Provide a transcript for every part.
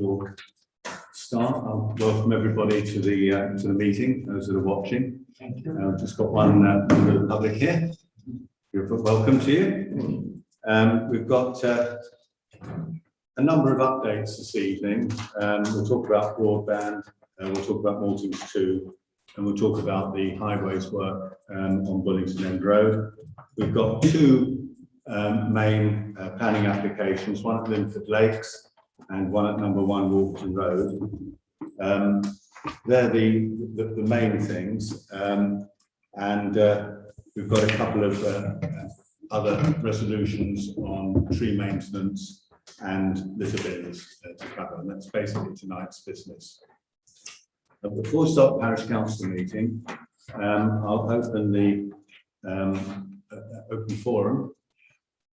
we'll start. I'll welcome everybody to the meeting, those that are watching. Thank you. I've just got one member of the public here. Welcome to you. We've got a number of updates this evening. We'll talk about broadband, we'll talk about Maltings 2, and we'll talk about the highways work on Rd Road. We've got two main planning applications, one at Linford Lakes and one at number 1 Wolverton Road. They're the main things, and we've got a couple of other resolutions on tree maintenance and litter bins to cover, and that's basically tonight's business. Before we start the parish council meeting, I'll open the open forum.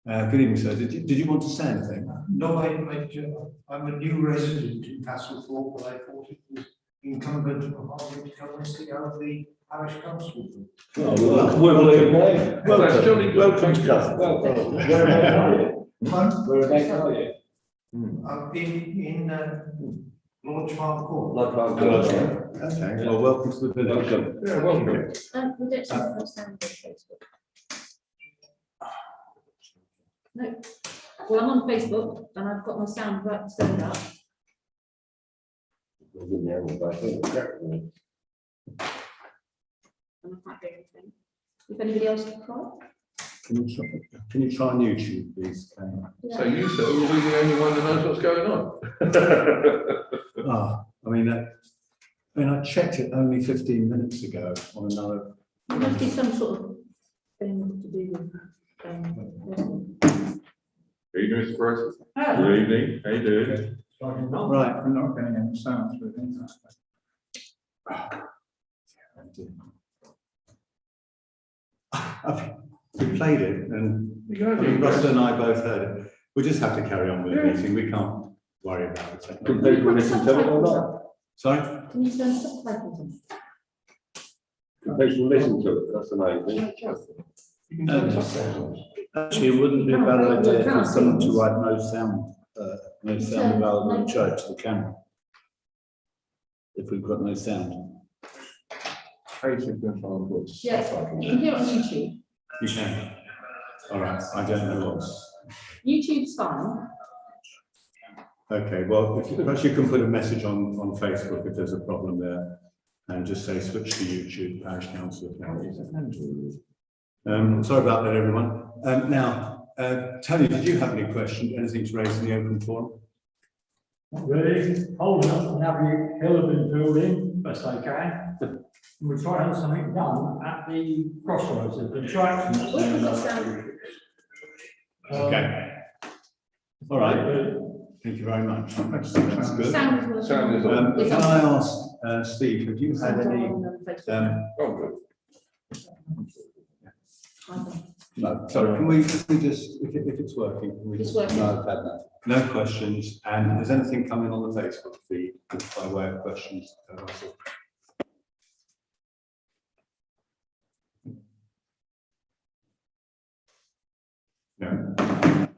Good evening, sir. Did you want to say anything? No, I'm a new resident in Castlethorpe, but I thought it was incumbent upon me to come and see how the parish council. Welcome to Castlethorpe. Whereabouts are you? I've been in Lodge Farm Court. Okay. Well, welcome to the village. Welcome. Yeah, welcome. We don't have no sound on Facebook. No. Well, I'm on Facebook and I've got my sound right turned up. And I can't do anything. If anybody else can try. Can you try on YouTube, please? Yeah. So you said we'll be the only one that knows what's going on. I checked it only 15 minutes ago on another. There must be some sort of thing to do with. How you doing, Mr. Price? Good evening. How you doing? Right. I'm not getting any sounds with We played it, and Russell and I both heard it. We just have to carry on with the meeting. We can't worry about it. Can people listen to it or not? Sorry? Can you turn subtitles on? Can people listen to it? That's the main thing. Actually, it wouldn't be a bad idea for someone to write no sound available in church to the camera. If we've got no sound. Yeah, you can hear it on YouTube. You can. All right. I don't know what's. YouTube's fine. Okay. Well, perhaps you can put a message on Facebook if there's a problem there, and just say switch to YouTube, parish council account. Sorry about that, everyone. Now, Tony, did you have any questions, anything to raise in the open forum? Not really. Holding up the Navy Hillman building, best I can. And we're trying to have something done at the crossroads of the tracks. Okay. All right. Thank you very much. That's good. Sound is Sound is on. Can I ask Steve, have you had any? Oh, good. No. Sorry. Can we just, if it's working, can we It's just? working. No, I've had that. No questions. And has anything come in on the Facebook feed by way of questions? No.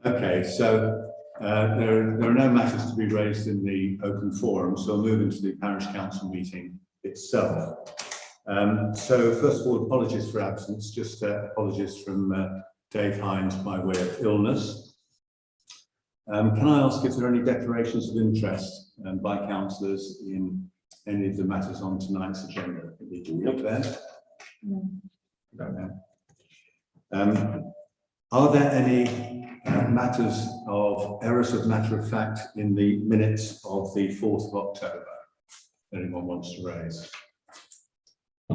Okay, so there are no matters to be raised in the open forum, so I'll move into the parish council meeting itself. So first of all, apologies for absence, just apologies from Dave Hines by way of illness. Can I ask if there are any declarations of interest by councillors in any of the matters on tonight's agenda? Are there any matters of errors of matter of fact in the minutes of the 4th of October? Anyone wants to raise? I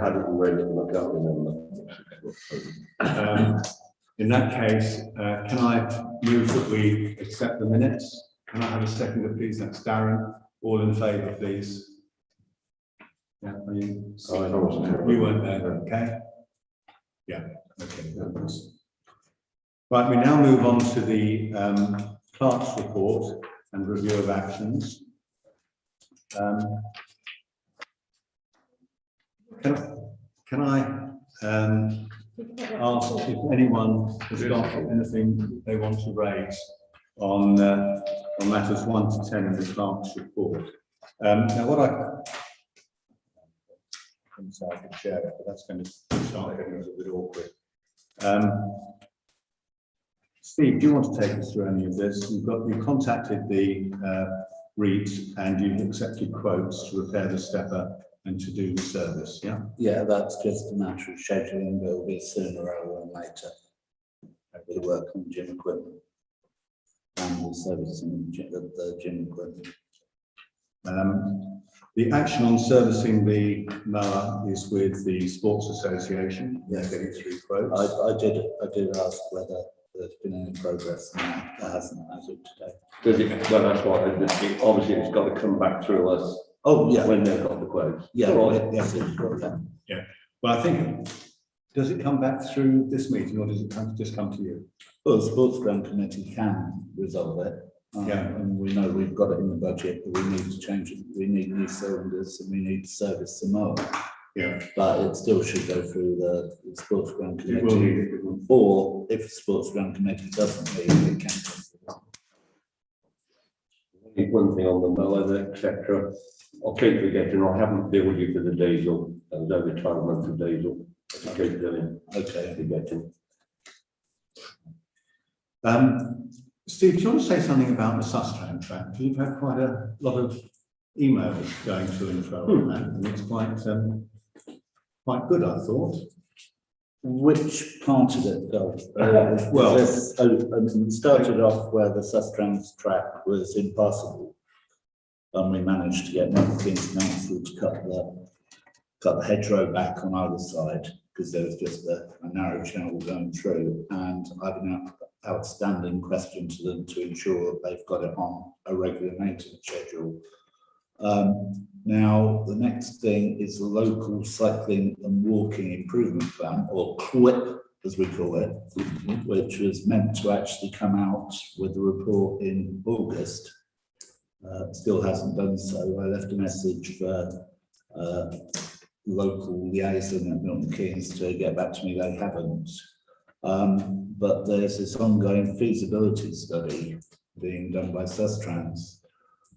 hadn't read it and I can't remember. In that case, can I move that we accept the minutes? Can I have a seconder, please? That's Darren. All in favour, please. Yeah, are you? I wasn't here. You weren't there, okay? Yeah, okay. Right, we now move on to the clerk's report and review of actions. Can I ask if anyone has got anything they want to raise on matters 1 to 10 in the clerk's report. Now, what I'm sorry, I could share it, but that's going to start getting a little bit awkward. Steve, do you want to take us through any of this? You contacted the REIT and you've accepted quotes to repair the stepper and to do the service, yeah? Yeah, that's just a matter of scheduling. There'll be sooner rather than later. With the work on gym equipment and the servicing of the gym equipment. The action on servicing the mower is with the Sports Association. They're getting 3 quotes. I did ask whether there's been any progress, and there hasn't as of today. Does it, well, that's what, obviously it's got to come back through us. Oh, yeah. When they've got the quotes. Yeah, Right. yes, it's got that. Well, I think, does it come back through this meeting or does it just come to you? Well, the Sports Ground Committee can resolve it. And we know we've got it in the budget, but we need to change it. We need new cylinders and we need to service some more. Yeah. But it still should go through the Sports Ground It will Committee. need it, it will. Or if the Sports Ground Committee doesn't need it, it can come through. One thing on the mower, etc. I'll keep forgetting, I haven't billed you for the diesel. That was over 12 months of diesel. I'll keep doing, Okay. forgetting. Steve, do you want to say something about the Sustran track? You've had quite a lot of emails going to and fro on that, and it's quite good, I thought. Which part of it, Bill? Well- it started off where the Sustrans track was impassable. And we managed to get Keynes Council to cut the hedgerow back on either side, because there was just a narrow channel going through. And I've an outstanding question to them to ensure they've got it on a regular maintenance schedule. Now, the next thing is the local cycling and walking improvement plan, or CWIP, as we call it, which was meant to actually come out with a report in August. Still hasn't done so. I left a message for local liaison at Milton Keynes to get back to me. They haven't. But there's this ongoing feasibility study being done by Sustrans,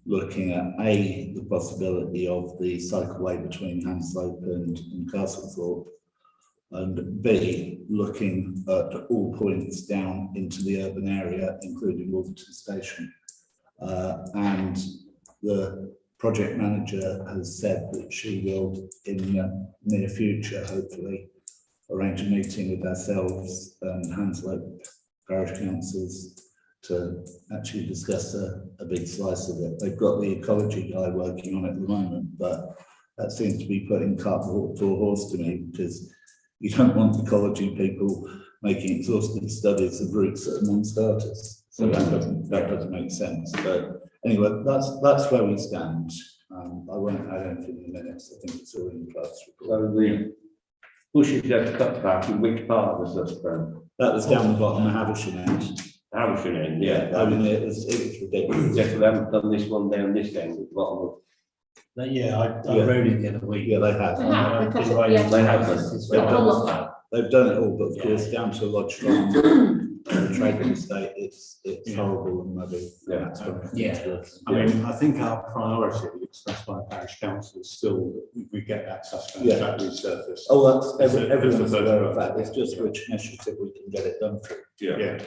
looking at A, the possibility of the cycleway between Hanslope and Castlethorpe, and B, looking at all points down into the urban area, including Wolverton Station. And the project manager has said that she will, in the near future, hopefully, arrange a meeting with ourselves and Hanslope Parish Councils to actually discuss a big slice of it. They've got the ecology guy working on it at the moment, but that seems to be putting cart before horse to me, because you don't want ecology people making exhaustive studies of routes that are non-starters. So that doesn't make sense. But anyway, that's where we stand. I won't add anything in the minutes. I think it's all in the clerk's report. So the bushes that cut back, in which part of the Sustran? That was down the bottom of Havisham end. Havisham end, yeah. I mean, it was ridiculous. Yes, we haven't done this one down this end at the bottom of. I rode it the other week. Yeah, they have. They have done. They've done it all, but of course, down to a lodge farm, the trading estate, it's horrible and muddy. Yeah. That's what I think Yeah. it's worth. I mean, I think our priority expressed by parish council is still that we get that Sustran Yeah. track resurfaced. Oh, that's, It's a- everyone's it's a aware of photo. that. It's just which initiative we can get it done through. Yeah.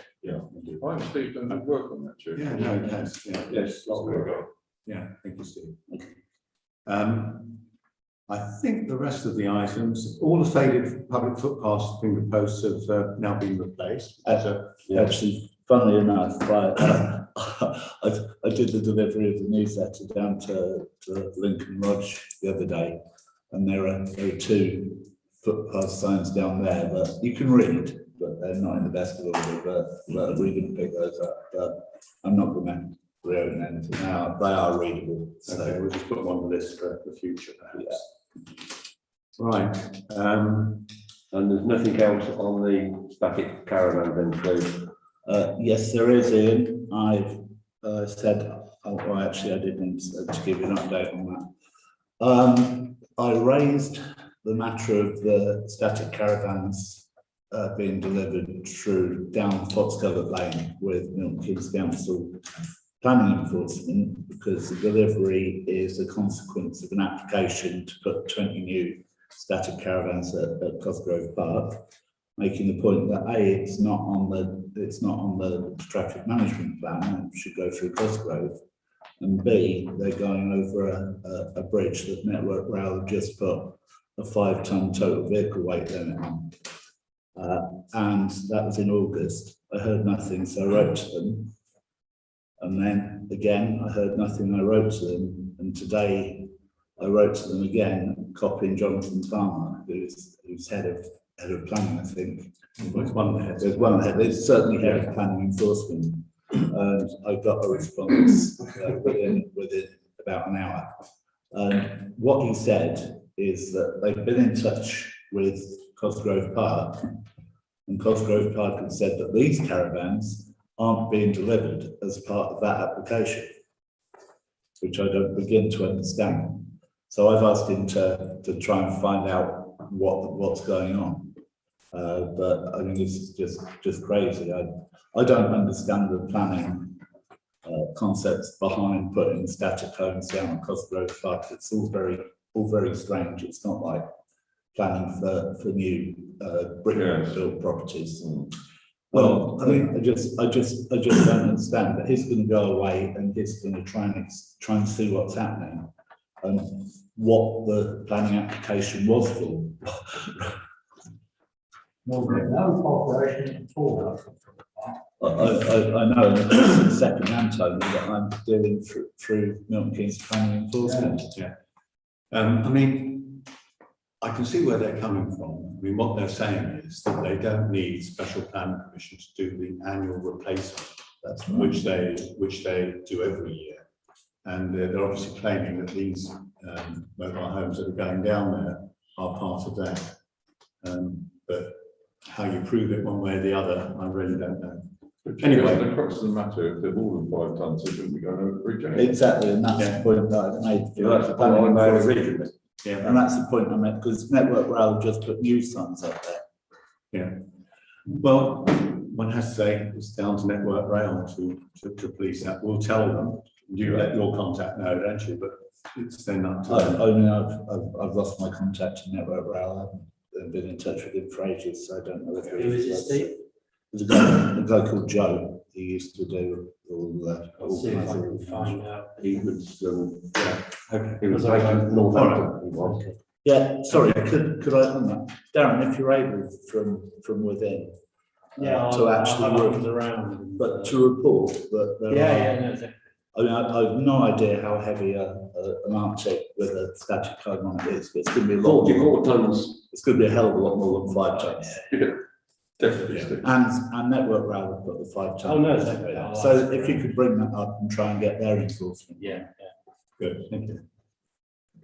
I think Steve done good work on that too. Yeah, no, it has, yeah. Yes, lot of work. Yeah, thank you, Steve. I think the rest of the items, all the faded public footpaths finger posts have now been replaced. Actually, funnily enough, I did the delivery of the newsletter down to Lincoln Lodge the other day, and there are 2 footpath signs down there that you can read, but they're not in the best of order, but we didn't pick those up. But I'm not going to reopen anything now. They are readable. So Okay, we'll just put them on the list for the future, perhaps. Right. And there's nothing else on the static caravan then, Steve? yes, there is, Ian. I've said, well, actually, I did need to give you an update on that. I raised the matter of the static caravans being delivered through down Foxcovert Lane with Milton Keynes Council planning enforcement, because the delivery is a consequence of an application to put 20 new static caravans at Cosgrove Park, making the point that A, it's not on the traffic management plan and should go through Cosgrove, and B, they're going over a bridge that Network Rail have just put a 5-ton total vehicle weight limit on. And that was in August. I heard nothing, so I wrote to them. And then again, I heard nothing, I wrote to them. And today I wrote to them again, copying Jonathan Farmer, who's head of planning, I think. Well, it's one there. There's one head, there's certainly head of planning enforcement. And I got a response within about an hour. What he said is that they've been in touch with Cosgrove Park, and Cosgrove Park had said that these caravans aren't being delivered as part of that application, which I don't begin to understand. So I've asked him to try and find out what's going on. But I think it's just crazy. I don't understand the planning concepts behind putting static homes down on Cosgrove Park. It's all very strange. It's not like planning for new brick built properties. Well, I mean, I just don't understand. But he's going to go away and he's going to try and see what's happening and what the planning application was for. Well, there's no cooperation at all. I know in second hand, Tony, that I'm dealing through Milton Keynes planning enforcement. Yeah. I mean, I can see where they're coming from. I mean, what they're saying is that they don't need special plan permission to do the annual replacement, That's right. which they do every year. And they're obviously claiming that these mobile homes that are going down there are part of that. But how you prove it one way or the other, I really don't know. Anyway, the crux of the matter, if they're more than 5 tons, they shouldn't be going over the bridge anyway. Exactly, and that's the point that I've made. Yeah, that's the point I made originally. Yeah. And that's the point I made, because Network Rail just put new signs up there. Yeah. Well, one has to say it's down to Network Rail to police that. We'll tell them. You let your contact know, don't you? But it's then up to them. I mean, I've lost my contact in Network Rail. I haven't been in touch with him for ages, so I don't know whether. Who is it, Steve? There's a guy called Joe. He used to do all See if I kinds can of. find out. He was, Okay. he was making Northampton. He was. Yeah, sorry, could I on that? Darren, if you're able from within. Yeah, To I'll actually, have a look around. and, but to report that there Yeah, are. yeah, no, exactly. I mean, I have no idea how heavy an Arctic with a static cone on it is, but it's going to be a lot. 44 tons. It's going to be a hell of a lot more than 5 tons. Yeah, definitely. Yeah. Steve. And Network Rail have got the 5 ton. Oh, no, exactly. I'll So ask if you around. could bring that up and try and get their enforcement. Yeah, Good, thank you.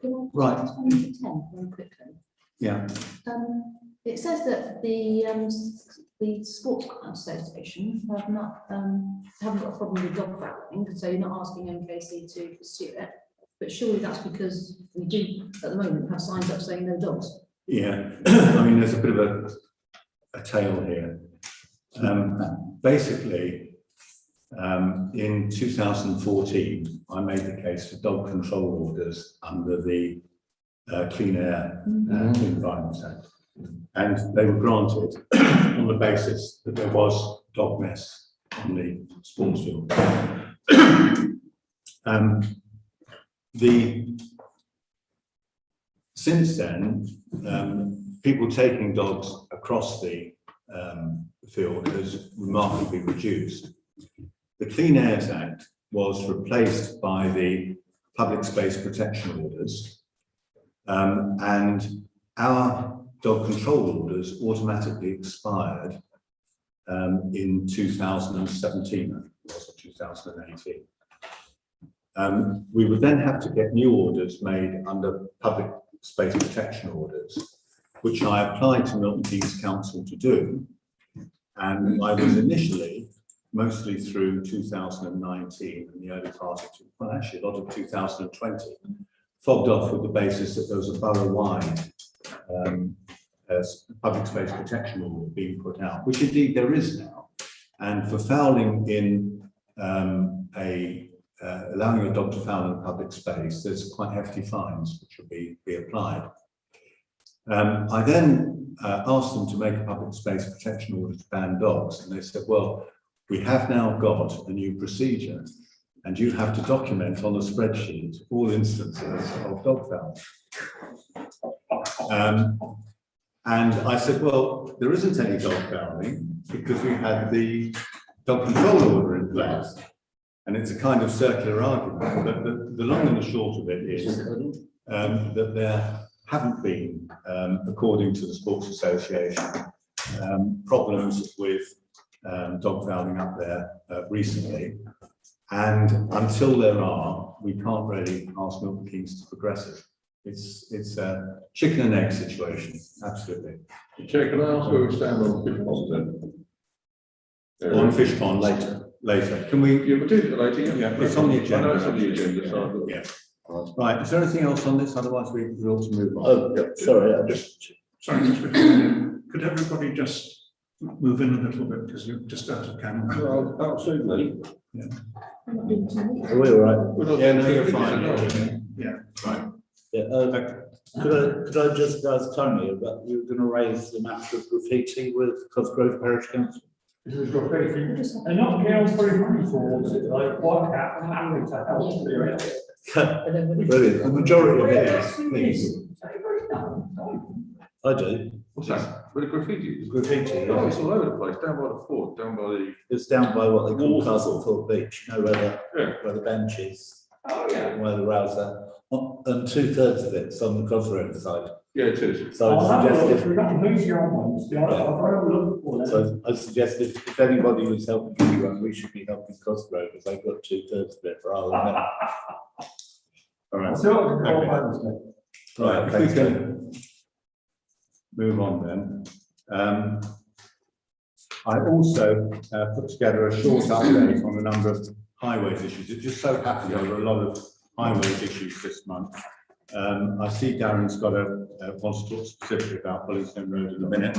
Can I Right. just on to 10 very quickly? Yeah. It says that the sports club association have not, haven't got a problem with dog fouling, so you're not asking MKC to pursue it. But surely that's because we do, at the moment, have signs up saying no dogs. Yeah. I mean, there's a bit of a tale here. Basically, in 2014, I made the case for dog control orders under the Clean Air Environment Act. And they were granted on the basis that there was dog mess on the sports field. Since then, people taking dogs across the field has remarkably reduced. The Clean Air Act was replaced by the Public Space Protection Orders, and our dog control orders automatically expired in 2017, I think it was, or 2018. We would then have to get new orders made under public space protection orders, which I applied to Milton Keynes Council to do. And I was initially, mostly through 2019 and the early part of, well, actually a lot of 2020, fobbed off with the basis that there was a borough-wide public space protection order being put out, which indeed there is now. And for fouling in allowing a dog to foul in a public space, there's quite hefty fines which will be applied. I then asked them to make a public space protection order to ban dogs, and they said, well, we have now got a new procedure, and you have to document on a spreadsheet all instances of dog fouling. And I said, well, there isn't any dog fouling because we had the dog control order in place. And it's a kind of circular argument, but the long and the short of it is that there haven't been, according to the Sports Association, problems with dog fouling up there recently. And until there are, we can't really ask Milton Keynes to progress it. It's a chicken and egg situation, absolutely. Chair, can I ask where we stand on Fishponds then? On Fishponds later. Can we? Yeah, we'll do it later. Yeah, it's on the agenda. I know it's on the agenda, so I thought- Yeah. Right, is there anything else on this? Otherwise we ought to move on. Oh, yeah, sorry, I just, Sorry, just before we do, could everybody just move in a little bit because you're just out of camera? Well, absolutely. are we all right? We're not- Yeah, no, you're fine. Yeah. Right. Yeah, could I just ask Tony about, you were going to raise the matter of graffiti with Castlethorpe Parish Council? This is graffiti, and not getting free money towards it, like what happened, happy to help the area. Brilliant, the majority of it is, please. I do, What's that? With the graffiti? graffiti, Oh, yeah. it's all over the place, down by the fort, down by the, It's down by what they call Castlethorpe Beach, you know, where the bench is, oh, yeah. where the rails are. And 2/3 of it's on the Crossroad side. Yeah, it is. So I suggested, We've got a meeting on Wednesday, I've already looked for that. so I suggested if anybody was helping anyone, we should be helping Crossroad because they've got 2/3 of it rather than. All right. So, Okay. Right, if we Thanks, can move on then. I also put together a short update on a number of highways issues. It just so happened there were a lot of highways issues this month. I see Darren's got wants to talk specifically about Wolverton Rd in a minute.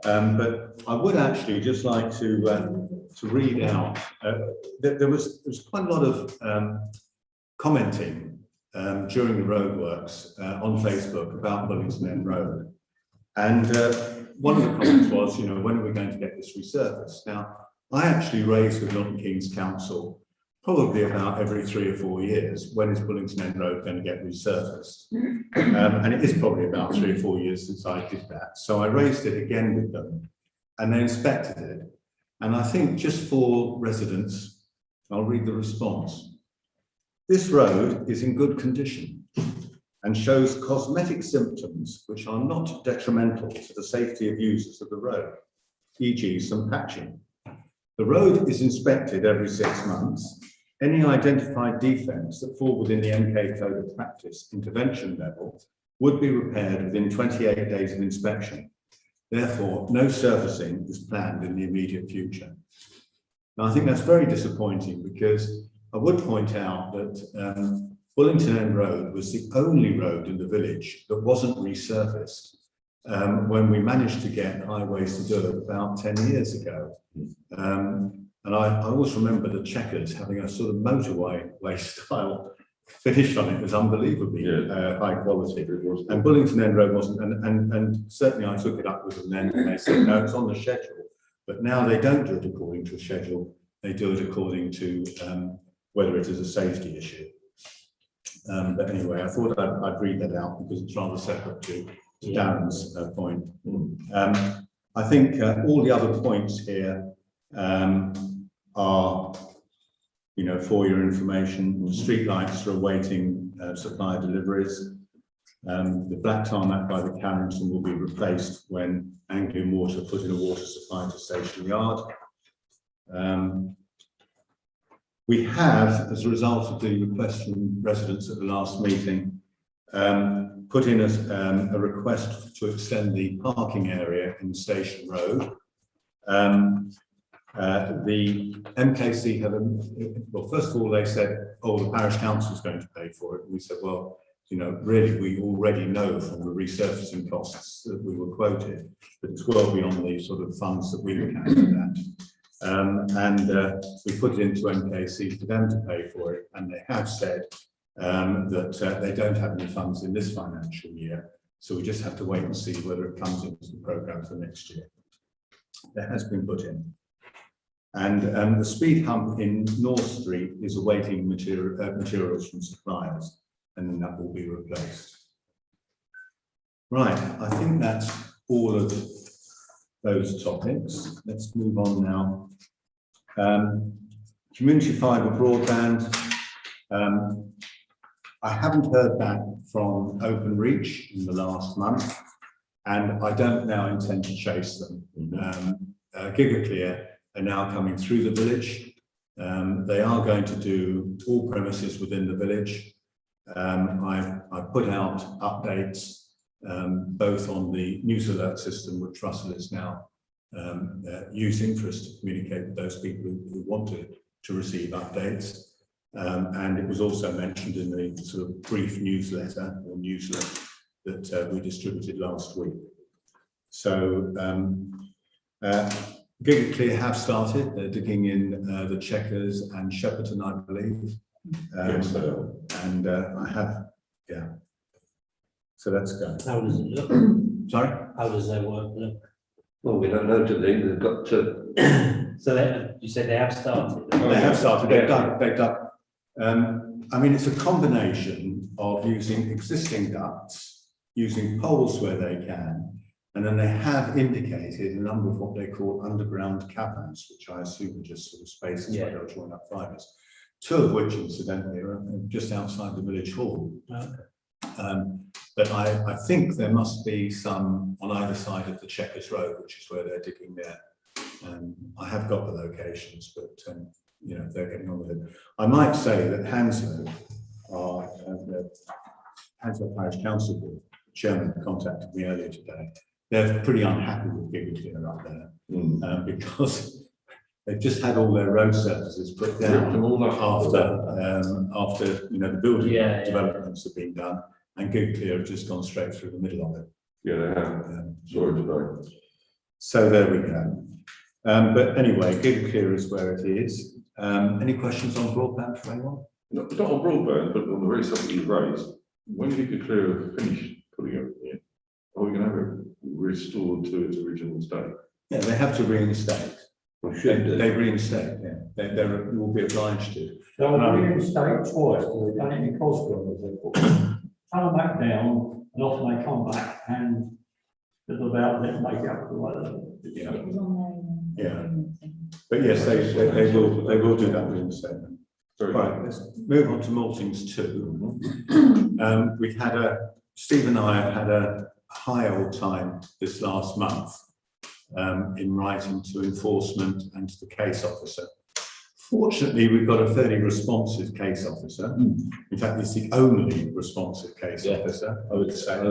But I would actually just like to read out, there was quite a lot of commenting during the roadworks on Facebook about Wolverton Rd. And one of the comments was, you know, when are we going to get this resurfaced? Now, I actually raised with Milton Keynes Council probably about every 3 or 4 years, when is Wolverton Rd going to get resurfaced? And it is probably about 3 or 4 years since I did that. So I raised it again with them and they inspected it. And I think just for residents, I'll read the response. This road is in good condition and shows cosmetic symptoms which are not detrimental to the safety of users of the road, e.g. some patching. The road is inspected every 6 months. Any identified defects that fall within the MK Code of Practice intervention level would be repaired within 28 days of inspection. Therefore, no servicing is planned in the immediate future. Now, I think that's very disappointing because I would point out that Wolverton Rd was the only road in the village that wasn't resurfaced when we managed to get highways to do it about 10 years ago. And I always remember the Chequers having a sort of motorway style finish on it. It was unbelievably high quality. And Wolverton Rd wasn't, and certainly I took it up with them then and they said, no, it's on the schedule. But now they don't do it according to a schedule. They do it according to whether it is a safety issue. But anyway, I thought I'd read that out because it's rather separate to Darren's point. I think all the other points here are, you know, for your information. The street lights are awaiting supplier deliveries. The black tarmac by the Carrington will be replaced when Anglian Water put in a water supply to Station Yard. We have, as a result of the request from residents at the last meeting, put in a request to extend the parking area in Station Road. The MKC have, well, first of all, they said, oh, the parish council is going to pay for it. And we said, well, you know, really, we already know from the resurfacing costs that we were quoted, that it's well beyond the sort of funds that we were counting at. We put it into MKC for them to pay for it, and they have said that they don't have any funds in this financial year, so we just have to wait and see whether it comes into the programme for next year. It has been put in. And the speed hump in North Street is awaiting materials from suppliers, and then that will be replaced. Right, I think that's all of those topics. Let's move on now. Community fibre broadband. I haven't heard back from Openreach in the last month, and I don't now intend to chase them. GigaClear are now coming through the village. They are going to do all premises within the village. I've put out updates both on the news alert system, which Russell is now using for us to communicate with those people who want to receive updates. And it was also mentioned in the sort of brief newsletter or newsletter that we distributed last week. So GigaClear have started. They're digging in the Checkers and Shepperton, I believe. Yes, they are. And I have, yeah. So that's going. How does it look? Sorry? How does their work look? Well, we don't know today, they've got to. So you said they have started. They have started. They've done. I mean, it's a combination of using existing ducts, using poles where they can, and then they have indicated a number of what they call underground caverns, which I assume are just sort of spaces where they'll join up fibres. Two of which, incidentally, are just outside the village hall. Okay. But I think there must be some on either side of the Checkers Road, which is where they're digging there. I have got the locations, but you know, they're getting on with it. I might say that Hounslow, the Hounslow Parish Council Board chairman contacted me earlier today. They're pretty unhappy with GigaClear up there because they've just had all their road surfaces put down after you know, the building developments have been done, and GigaClear have just gone straight through the middle of it. Yeah, they have. Sorry today. So there we go. But anyway, GigaClear is where it is. Any questions on broadband for anyone? Not on broadband, but on the very subject you've raised. When GigaClear finish putting it in, are we going to have it restored to its original state? Yeah, they have to reinstate. Well, should do. They reinstate, yeah. They will be obliged to. So we reinstate twice, so we've done it in Cosgrove, as they call it. Come back down, and often they come back and little about it, make up the weather. Yeah. It was on their. Yeah. But yes, they will do that reinstatement. Right, let's move on to Maltings 2. We've had Steve and I have had a high old time this last month in writing to enforcement and to the case officer. Fortunately, we've got a fairly responsive case officer. In fact, it's the only responsive case officer, I would say.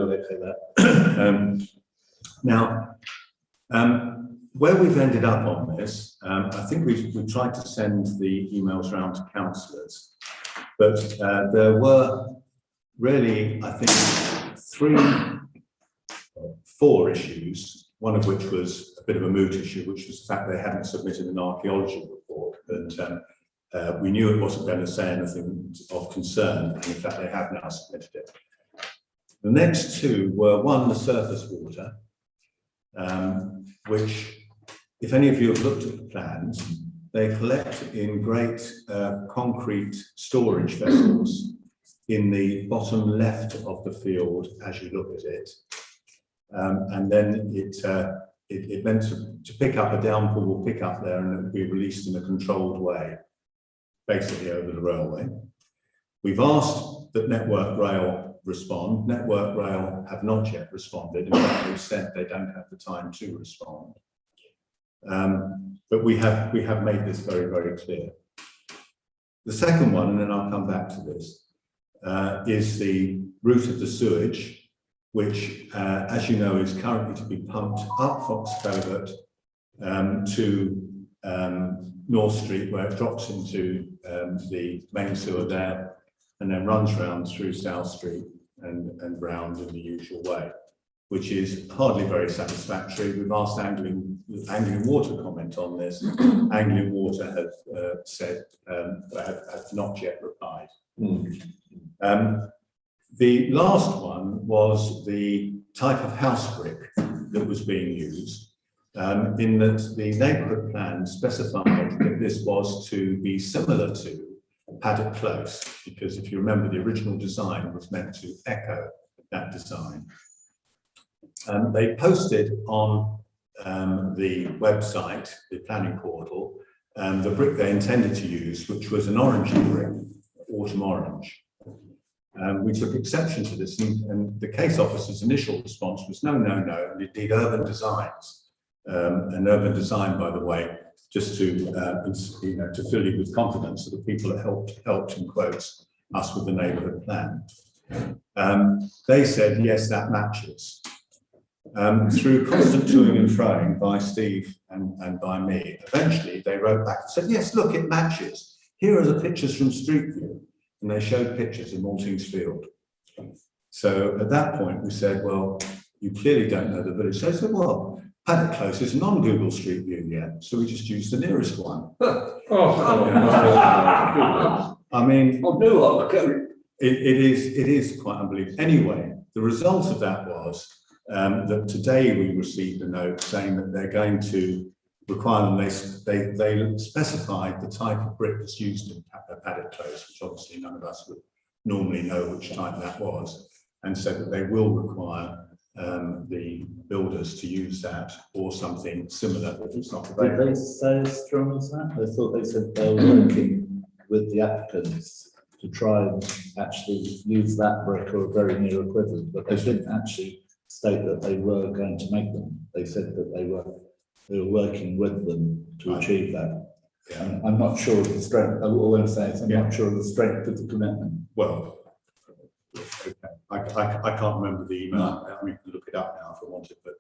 Now, where we've ended up on this, I think we've tried to send the emails around to councillors, but there were really, I think, 4 issues, one of which was a bit of a moot issue, which was the fact they hadn't submitted an archaeology report, but we knew it wasn't going to say anything of concern, and in fact they have now submitted it. The next 2 were, one, the surface water, which, if any of you have looked at the plans, they collect in great concrete storage vessels in the bottom left of the field as you look at it. And then it meant to pick up a downpour will pick up there and it will be released in a controlled way, basically over the railway. We've asked that Network Rail respond. Network Rail have not yet responded. In fact, they've said they don't have the time to respond. But we have made this very, very clear. The second one, and then I'll come back to this, is the route of the sewage, which, as you know, is currently to be pumped up Fox Covert to North Street, where it drops into the main sewer there, and then runs round through South Street and round in the usual way, which is hardly very satisfactory. We've asked Anglian Water comment on this. Anglian Water have said have not yet replied. The last one was the type of house brick that was being used, in that the neighbourhood plan specified that this was to be similar to Paddock Close, because if you remember, the original design was meant to echo that design. They posted on the website, the planning portal, the brick they intended to use, which was an orange brick, autumn orange. We took exception to this, and the case officer's initial response was no, no, no, and indeed Urban Designs, and Urban Design, by the way, just to to fill you with confidence that the people that helped in quotes us with the neighbourhood plan. They said yes, that matches. Through constant toing and froing by Steve and by me, eventually they wrote back and said, yes, look, it matches. Here are the pictures from Street View. And they showed pictures of Maltings Field. So at that point, we said, well, you clearly don't know the village. So I said, well, Paddock Close isn't on Google Street View yet, so we just used the nearest one. I mean, it is quite unbelievable. Anyway, the result of that was that today we received a note saying that they're going to require them, they specified the type of brick that's used in Paddock Close, which obviously none of us would normally know which type that was, and said that they will require the builders to use that or something similar if it's not Did available. they say as strong as that? I thought they said they were working with the applicants to try and actually use that brick or a very near equivalent, but they didn't actually state that they were going to make them. They said that they were working with them to achieve that. Yeah. I'm not sure of the strength. All I'm saying is I'm not sure of the strength of the commitment. Well, okay. I can't remember the email. I mean, look it up now if I wanted, but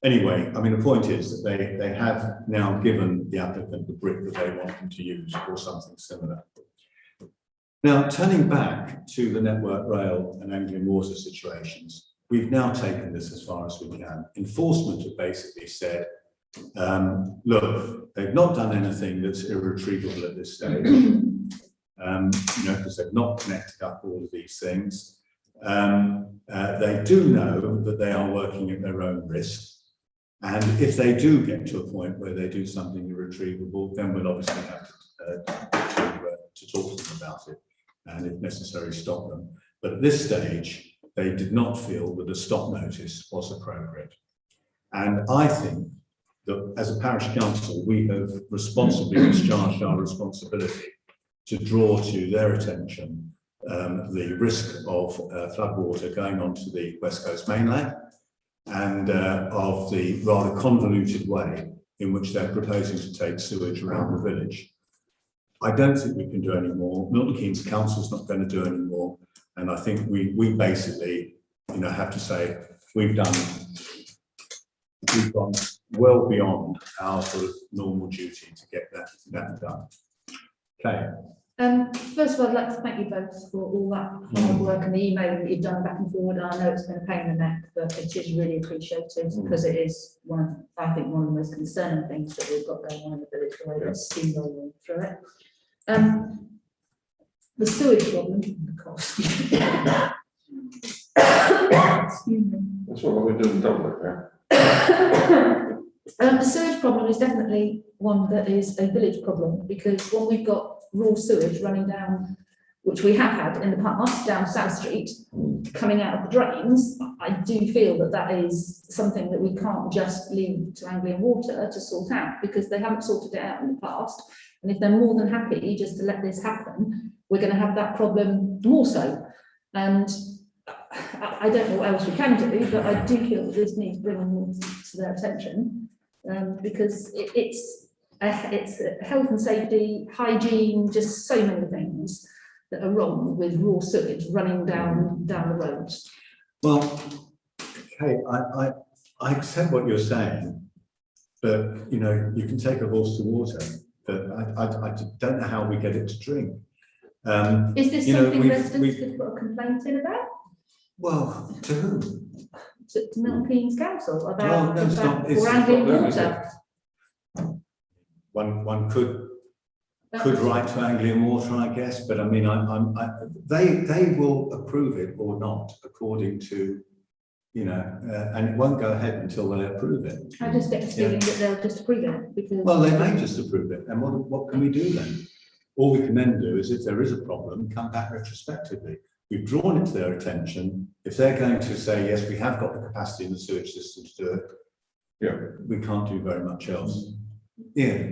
anyway, I mean, the point is that they have now given the applicant the brick that they want them to use or something similar. Now, turning back to the Network Rail and Anglian Water situations, we've now taken this as far as we can. Enforcement have basically said, look, they've not done anything that's irretrievable at this stage, because they've not connected up all of these things. They do know that they are working at their own risk. And if they do get to a point where they do something irretrievable, then we'll obviously have to talk to them about it and if necessary stop them. But at this stage, they did not feel that a stop notice was appropriate. And I think that as a parish council, we have responsibly discharged our responsibility to draw to their attention the risk of floodwater going onto the West Coast mainland and of the rather convoluted way in which they're proposing to take sewage around the village. I don't think we can do any more. Milton Keynes Council's not going to do any more. And I think we basically, have to say we've gone well beyond our sort of normal duty to get that done. Okay. First of all, I'd like to thank you both for all that hard work and the emailing that you've done back and forward. I know it's been a pain in the neck, but it is really appreciated because it is one of the most concerning things that we've got going on in the village, the way they're steamrolling through it. The sewage problem, of course. Excuse me. That's what we're doing, double it, yeah. The sewage problem is definitely one that is a village problem, because when we've got raw sewage running down, which we have had in the past, down South Street, coming out of the drains, I do feel that that is something that we can't just leave to Anglian Water to sort out, because they haven't sorted it out in the past. And if they're more than happy just to let this happen, we're going to have that problem more so. And I don't know what else we can do, but I do feel that this needs bringing to their attention, because it's health and safety, hygiene, just so many things that are wrong with raw sewage running down the roads. Well, okay, I accept what you're saying, but you can take a horse to water, but I don't know how we get it to drink. Is this something residents could put a complaint in about? Well, to whom? To Milton Keynes Council Well, about, no, it's not- it's or not Anglian very Water. One could write to Anglian Water, I guess, but I mean, they will approve it or not according to, you know, and it won't go ahead until they approve it. I just get the feeling that they'll just approve it because. Well, they may just approve it, and what can we do then? All we can then do is, if there is a problem, come back retrospectively. We've drawn it to their attention. If they're going to say, yes, we have got the capacity in the sewage system to do it, Yeah. we can't do very much else. Yeah.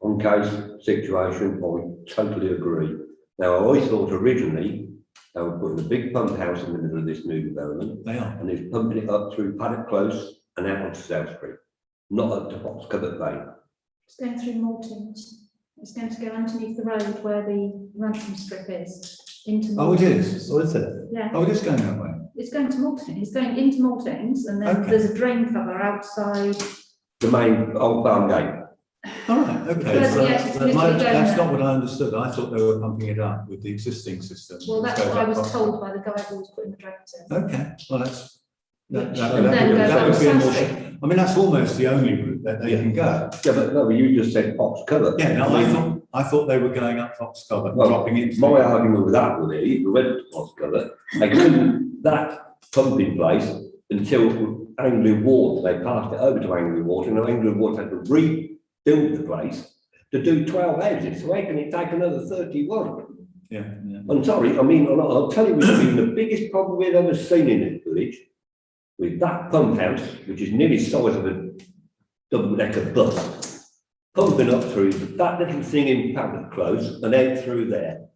On case situation, I totally agree. Now, I always thought originally they were putting a big pump house in the middle of this new development, They are. and he's pumping it up through Paddock Close and out onto South Street, not up to Fox Covert Lane. It's going through Morton's. It's going to go underneath the road where the ransom strip is. Into Oh, it Morton's. is? Or is it? Yeah, Oh, it is going that way? it's going to Morton. It's going into Morton's, and then Okay. there's a drain cover outside. The main old farm gate. All right, okay. Yes, So yes, it's literally going that's there. not what I understood. I thought they were pumping it up with the existing system. Well, that's So what I that- was told by the guy who was putting the drains in. Okay, well, that's. That Which would then goes that up would be a South more, Street. I mean, that's almost the only route that they can go. Yeah, but no, you just said Fox Covert. Yeah, no, I thought they were going up Fox Cover, Well, dropping into. My argument with that would be, if we went to Fox Covert, they couldn't, that pumping place until Anglian Water, they passed it over to Anglian Water, and Anglian Water had to rebuild the place to do 12 houses, so how can it take another 31? Yeah. I'm sorry, I mean, I'll tell you, it's been the biggest problem we've ever seen in this village, with that pump house, which is nearly the size of a double-decker bus, pumping up through that little thing in Paddock Close and out through there.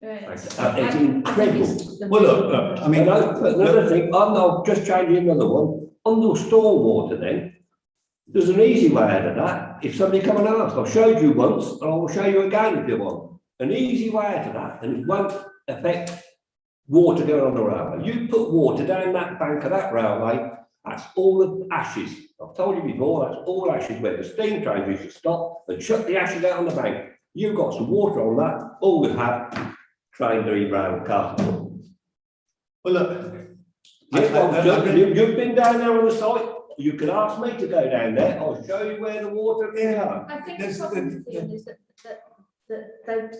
It's incredible. Well, look, I mean. Another thing, I'm just changing another one, on the stormwater then, there's an easy way out of that. If somebody come and ask, I've showed you once, and I will show you again if you want. An easy way out of that, and it won't affect water going on the railway. You put water down that bank of that railway, that's all the ashes. I've told you before, that's all ashes where the steam trains used to stop and shut the ashes out on the bank. You've got some water on that, all we've had, train to round Castlethorpe. Well, look. You've been down there on the site, you can ask me to go down there, I'll show you where the water is. Yeah. I think There's the problem with Ian is that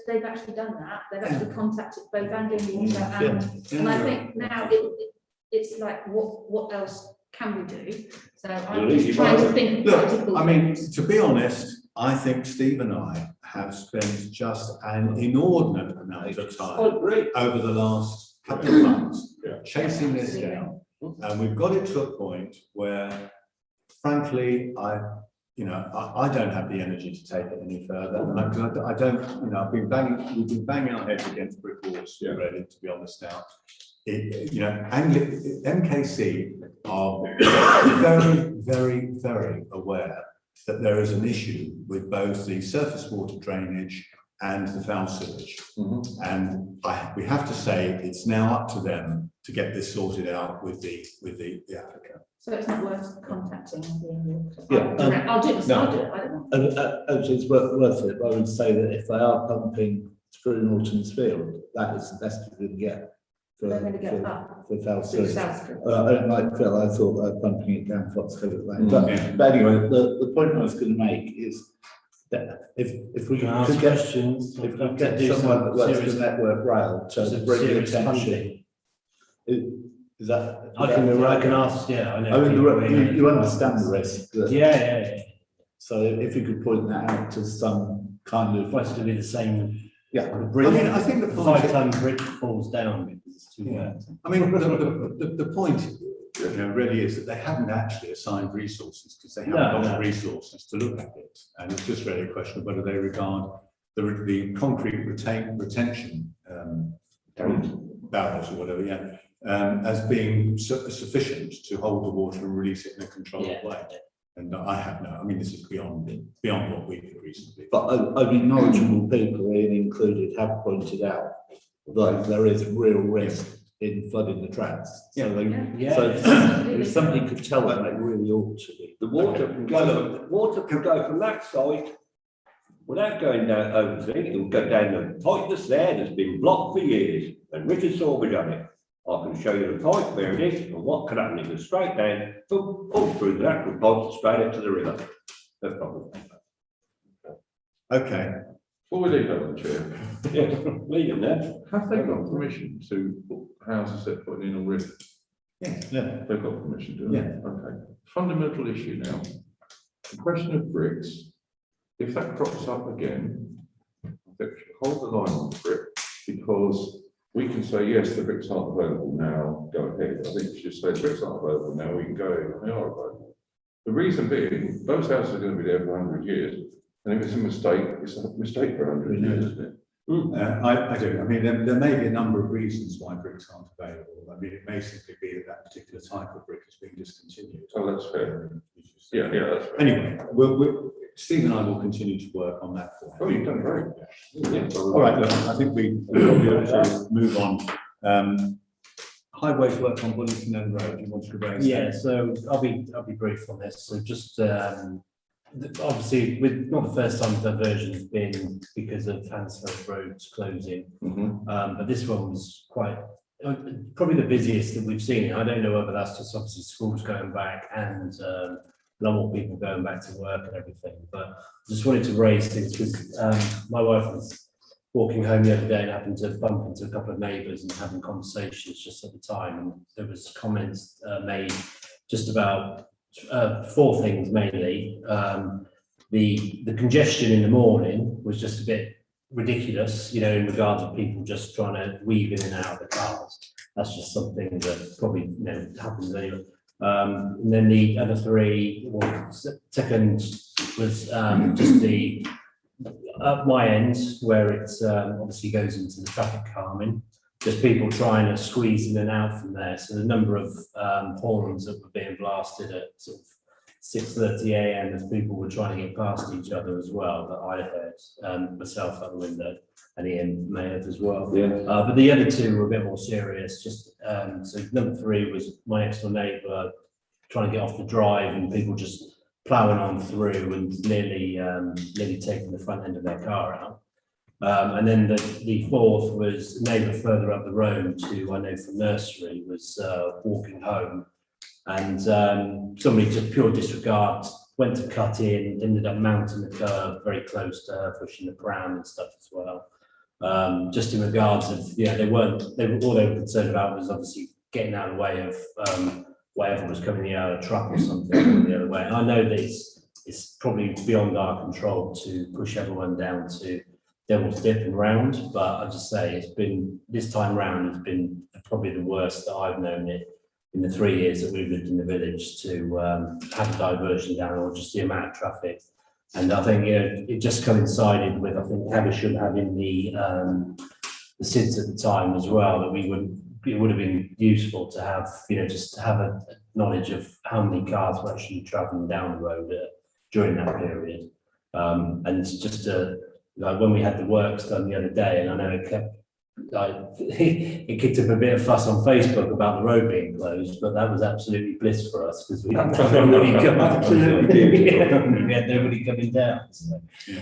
they've actually done that. They've actually contacted both Anglian Water and I think now it's like, what else can we do? So I'm Well, just trying to think of Look, practical I mean, things. to be honest, I think Steve and I have spent just an inordinate amount of I time agree. over the last couple of months Yeah. chasing this down. And we've got it to a point where, frankly, I don't have the energy to take it any further. And I don't, we've been banging our heads against brick walls, Yeah. really, to be honest now. MKC are very, very, very aware that there is an issue with both the surface water drainage and the foul sewage. And we have to say it's now up to them to get this sorted out with the applicant. So it's not worth contacting Anglian Water. Yeah, I'll do it, no. I'll do it, I don't know. Actually, it's worth it, but I would say that if they are pumping through Norton's Field, that is the best we can get. They're going to get up For foul through sewage. South Street. I don't like Phil, I thought they were pumping it down Fox Covert Lane. Yeah. But anyway, the point I was going to make is that if we Can I ask could get, questions? if we get someone that works for Network Rail to bring the attention, is that? I can ask, yeah, I know. I mean, people you understand the risk. that- Yeah. So if you could point that out to some kind of. Well, it's going to be the same. Yeah. The bridge, I mean, I think the the point- 5-ton bridge falls down because it's too wet. I mean, the point, really is that they haven't actually assigned resources because they haven't got the resources to look at it. And it's just really a question of whether they regard the concrete retention barrels or whatever, as being sufficient to hold the water and release it in a controlled way. And I have no, I mean, this is beyond what we could reasonably. But only knowledgeable people, Ian included, have pointed out that there is real risk in flooding the tracks. So if somebody could tell them, they really ought to be. The water can go from that side without going down over the thing. It will go down the pipe that's there, that's been blocked for years, and Richard Sawbridge on it. I can show you the pipe where it is and what can happen. It goes straight down, pull through the actual pipe straight into the river. No problem. Okay, Before we leave that one, Chair, Yeah, leave them there. have they got permission to put houses they're putting in already? yeah. They've got permission to do Yeah. it? Okay. Fundamental issue now. The question of bricks, if that crops up again, I think we should hold the line on the brick, because we can say, yes, the bricks aren't available now, go ahead. I think we should say bricks aren't available now, we can go ahead, they are available. The reason being, those houses are going to be there for 100 years, and if it's a mistake, it's a mistake for 100 years, isn't it? I do. I mean, there may be a number of reasons why bricks aren't available. I mean, it may simply be that that particular type of brick is being discontinued. Oh, that's fair. Yeah, that's fair. Anyway, Steve and I will continue to work on that. Oh, you've done great. Yeah. All right, look, I think we probably ought to move on. Highways work on Wolverton Rd. You wanted to raise? Yeah, so I'll be brief on this. So just obviously, with not the first time diversion's been because of Hansford Road's closing, but this one was quite probably the busiest that we've seen. I don't know whether that's just obviously schools going back and a lot more people going back to work and everything. But I just wanted to raise things because my wife was walking home the other day and happened to bump into a couple of neighbours and having conversations just at the time, and there was comments made just about 4 things mainly. The congestion in the morning was just a bit ridiculous, you know, in regards of people just trying to weave in and out of the cars. That's just something that probably, you know, happens anyway. And then the other 3, well, second was just the up my end where it's obviously goes into the traffic calming, just people trying to squeeze in and out from there. So the number of horns that were being blasted at sort of 6:30 a.m. as people were trying to get past each other as well, that I heard myself out the window, and Ian may have as well. Yeah. But the other 2 were a bit more serious. Just so number 3 was my next door neighbour trying to get off the drive and people just ploughing on through and nearly taking the front end of their car out. And then the 4th was a neighbour further up the road who I know from nursery was walking home, and somebody just pure disregard went to cut in, ended up mounting the curb very close to her, pushing the pram and stuff as well. Just in regards of, yeah, all they were concerned about was obviously getting out of the way of whatever was coming the other truck or something coming the other way. And I know that it's probably beyond our control to push everyone down to Devil's Dip and round, but I just say it's been, this time round has been probably the worst that I've known it in the 3 years that we've lived in the village to have a diversion down, or just the amount of traffic. And I think, you know, it just coincided with, I think, Havisham having the SIDS at the time as well, that it would have been useful to have, you know, just to have a knowledge of how many cars were actually travelling down the road during that period. And just like when we had the works done the other day, and I know it kept, it kicked up a bit of fuss on Facebook about the road being closed, but that was absolutely bliss for us because we had nobody we had nobody coming down. So.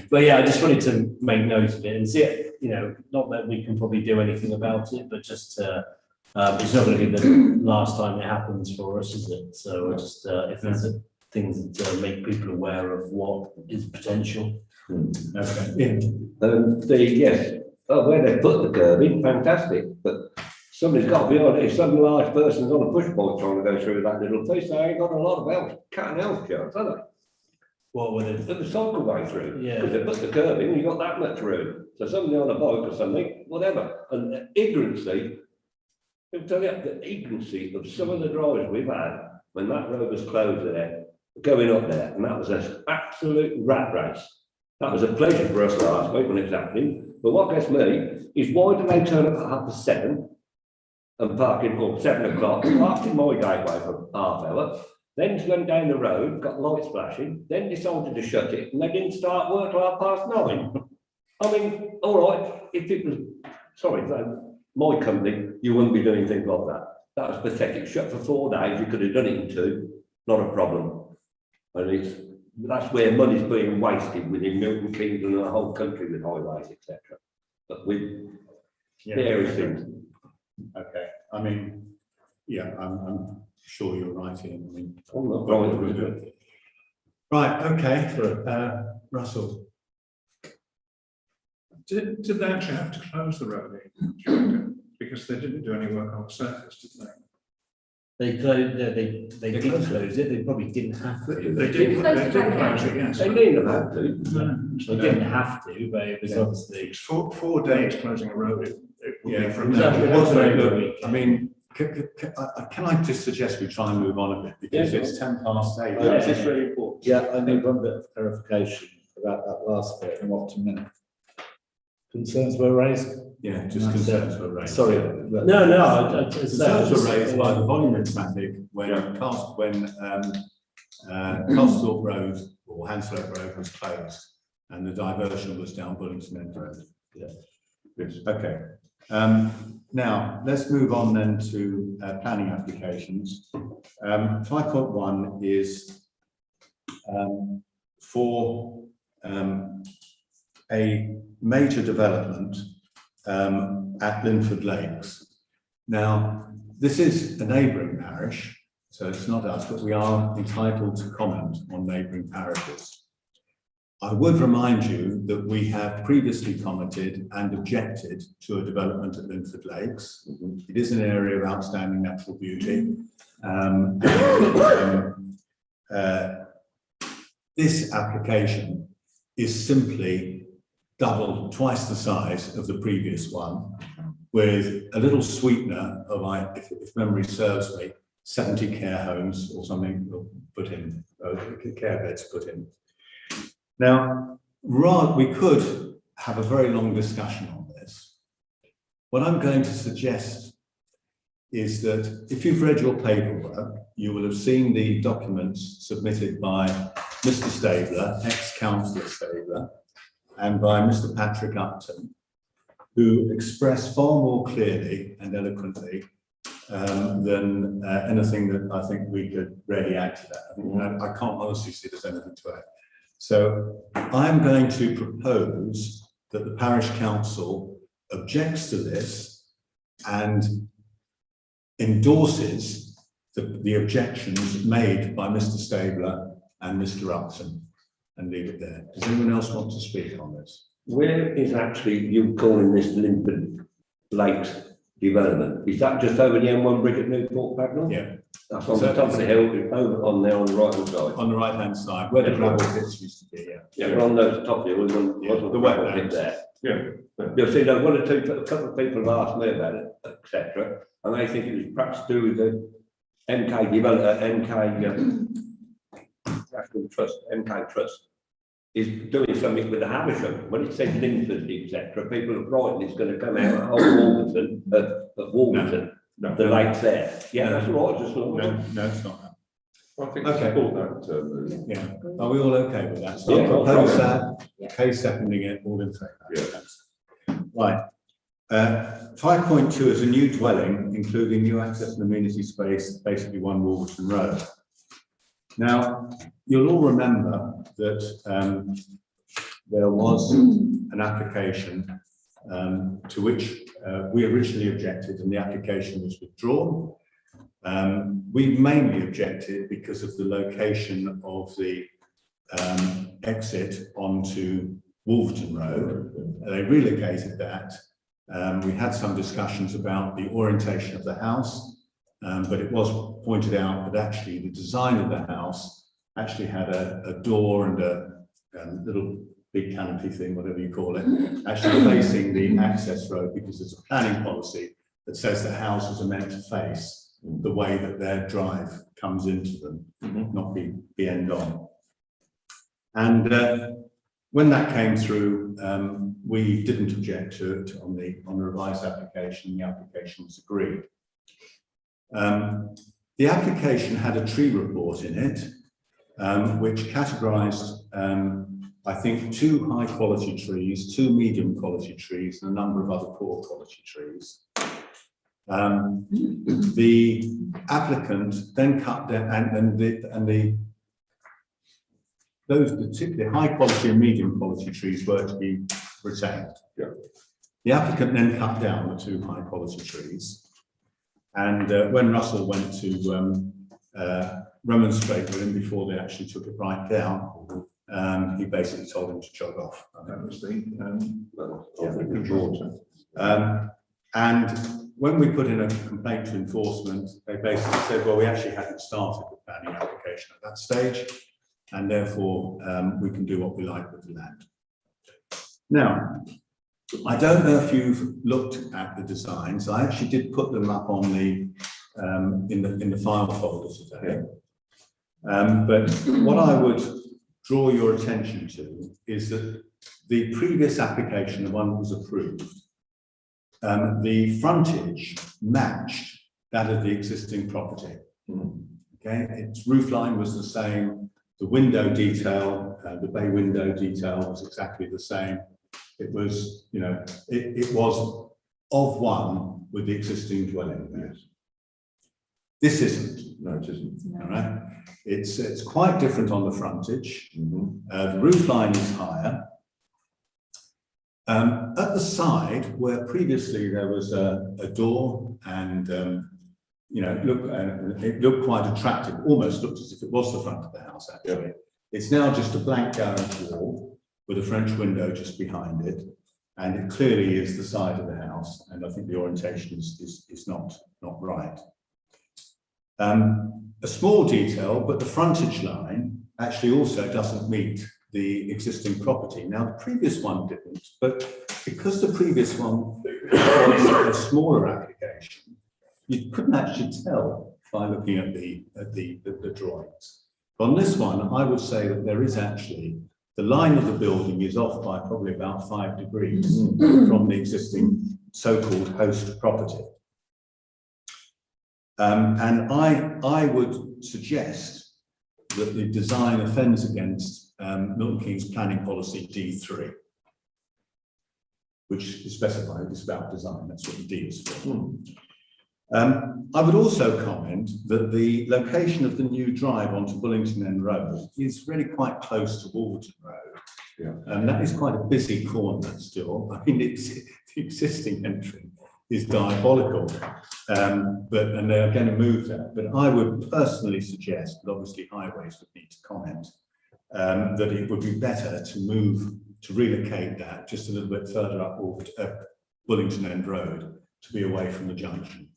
But yeah, I just wanted to make note of it and see it, you know, not that we can probably do anything about it, but just it's not going to be the last time it happens for us, is it? So just if there's things that make people aware of what is potential. Okay. Yes, where they put the curb in, fantastic, but somebody's got to be on it. If some large person's on a push bike trying to go through that little piece, they ain't got a lot of help, cat and elf chance, have they? What were Put the cycle way through, Yeah. because they put the curb in, you've got that much room. So somebody on a bike or something, whatever, and ignorancy, I'll tell you, the ignorancy of some of the drivers we've had when that road was closed there, going up there, and that was an absolute rat race. That was a pleasure for us last week when it was happening. But what gets me is, why do they turn up at 7:30 and park in, or 7 o'clock, parked in my gateway for half hour, then went down the road, got lights flashing, then decided to shut it, and they didn't start work till 9:30. I mean, all right, if it was, sorry, my company, you wouldn't be doing things like that. That was pathetic. Shut for 4 days, you could have done it in 2, not a problem. And that's where money's being wasted within Milton, Keynes and the whole country with highways, etc. But with various things. Okay, I mean, yeah, I'm sure you're right, Ian. I mean, I'm not wrong with it. right, okay, Russell. Did they actually have to close the road in? Because they didn't do any work on the surface, did they? They closed, they didn't close it, they probably didn't have to. They did close it, yes. They need them out to. They didn't have to, but it was obviously. It's 4 days closing a road, it would Yeah, be from no, now. it was very good. weekend. I mean, can I just suggest we try and move on a bit, because Yeah, it's 8:10. Yeah. This is really important. Yeah, I need one bit of clarification about that last bit and what to mean. Concerns were raised? Yeah, just concerns were raised. Sorry. Concerns were raised by the volume traffic when Castlethorpe Road or Hanslope Road was closed and the diversion was down Bullington End Road. Yeah. Yes, okay. Now, let's move on then to planning applications. 5.1 is for a major development at Linford Lakes. Now, this is a neighbouring parish, so it's not us, but we are entitled to comment on neighbouring parishes. I would remind you that we have previously commented and objected to a development at Linford Lakes. It is an area of outstanding natural beauty. This application is simply twice the size of the previous one, with a little sweetener of, if memory serves me, 70 care homes or something put in, care beds put in. Now, we could have a very long discussion on this. What I'm going to suggest is that if you've read your paperwork, you will have seen the documents submitted by Mr. Stabler, ex-councillor Stabler, and by Mr. Patrick Upton, who expressed far more clearly and eloquently than anything that I think we could really add to that. I can't honestly see there's anything to add. So I'm going to propose that the parish council objects to this and endorses the objections made by Mr. Stabler and Mr. Upton, and leave it there. Does anyone else want to speak on this? Where is actually you calling this Linford Lakes development? Is that just over the M1 bridge at Newport Pagnell? Yeah. That's on the top of the hill, over on there on the right hand side. On the right hand side, where the gravel pits used to be, yeah. Yeah, we're on those top of the hill, wasn't the gravel pit there. Yeah. You'll see, there a couple of people have asked me about it, etc. And they think it was perhaps to do with the MK developer, MK Trust is doing something with the Havisham. When it says Linford, etc., people are frightened it's going to come out at Wolverton, the lakes there. Yeah, that's right. Just No, it's not that. I think Okay. support that. Yeah. Are we all okay with that? So Yeah. I propose that. Yeah. Kay seconding it, all in favour. Yeah. Right. 5.2 is a new dwelling, including new access and amenity space, basically 1 Wolverton Road. Now, you'll all remember that there was an application to which we originally objected, and the application was withdrawn. We mainly objected because of the location of the exit onto Wolverton Road. They relocated that. We had some discussions about the orientation of the house. But it was pointed out that actually the design of the house actually had a door and a little big canopy thing, whatever you call it, actually facing the access road, because there's a planning policy that says that houses are meant to face the way that their drive comes into them, not be end on. And when that came through, we didn't object to it on the revised application. The application was agreed. The application had a tree report in it, which categorised, I think, 2 high quality trees, 2 medium quality trees, and a number of other poor quality trees. The applicant then cut down, those particularly high quality and medium quality trees were to be retained. Yeah. The applicant then cut down the 2 high quality trees. And when Russell went to remonstrate with him before they actually took it right down, he basically told him to jog off. That was the, and when we put in a complaint to enforcement, they basically said, well, we actually hadn't started the planning application at that stage, and therefore we can do what we like with the land. Now, I don't know if you've looked at the designs. I actually did put them up on the in the file folder today. But what I would draw your attention to is that the previous application, the one that was approved, the frontage matched that of the existing property. Okay, its roof line was the same, the window detail, the bay window detail was exactly the same. It was, you know, it was of one with the existing dwelling. Yes. This isn't. no, it isn't. All right. It's quite different on the frontage. The roof line is higher. At the side, where previously there was a door and you know, it looked quite attractive, almost looked as if it was the front of the house actually. It's now just a blank garage wall with a French window just behind it, and it clearly is the side of the house, and I think the orientation is not right. A small detail, but the frontage line actually also doesn't meet the existing property. Now, the previous one didn't, but because the previous one was a smaller application, you couldn't actually tell by looking at the drawings. On this one, I would say that there is actually, the line of the building is off by probably about 5 degrees from the existing so-called host property. And I would suggest that the design offends against Milton Keynes planning policy D3, which is specified, it's about design, that's what the D is for. I would also comment that the location of the new drive onto Bullington End Road is really quite close to Wolverton Road. Yeah. And that is quite a busy corner still. I mean, it's the existing entry is diabolical, and they are going to move that. But I would personally suggest, but obviously highways would need to comment, that it would be better to relocate that just a little bit further up Bullington End Road to be away from the junction.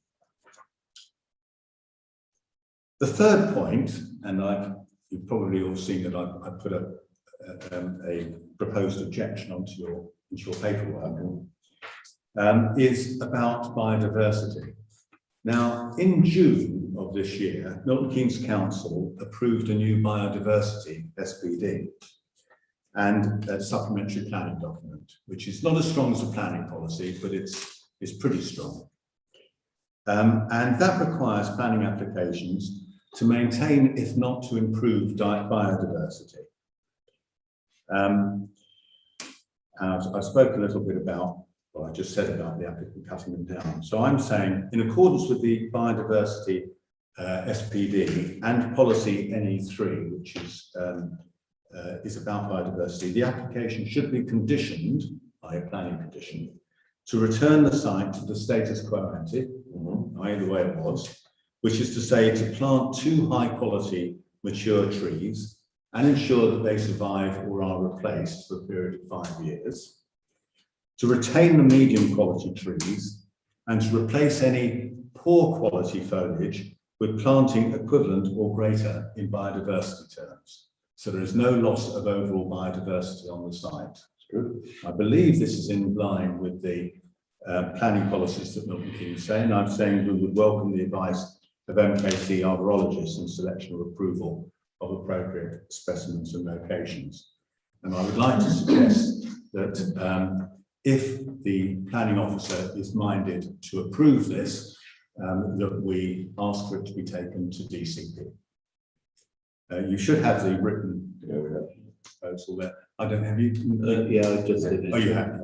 The third point, and you've probably all seen that I put a proposed objection into your paperwork, is about biodiversity. Now, in June of this year, Milton Keynes Council approved a new biodiversity SPD and a supplementary planning document, which is not as strong as a planning policy, but it's pretty strong. And that requires planning applications to maintain, if not to improve, biodiversity. I've spoken a little bit about, well, I just said about the applicant cutting them down. So I'm saying, in accordance with the biodiversity SPD and policy NE3, which is about biodiversity, the application should be conditioned by a planning condition to return the site to the status quo ante, i.e. the way it was, which is to say to plant 2 high-quality mature trees and ensure that they survive or are replaced for a period of 5 years, to retain the medium-quality trees and to replace any poor-quality foliage with planting equivalent or greater in biodiversity terms. So there is no loss of overall biodiversity on the site. Good. I believe this is in line with the planning policies that Milton Keynes say, and I'm saying we would welcome the advice of MKC arborologists in selection or approval of appropriate specimens and locations. And I would like to suggest that if the planning officer is minded to approve this, that we ask for it to be taken to DCP. You should have the written proposal there. I don't have you. Yeah, I just did it. Oh, you have.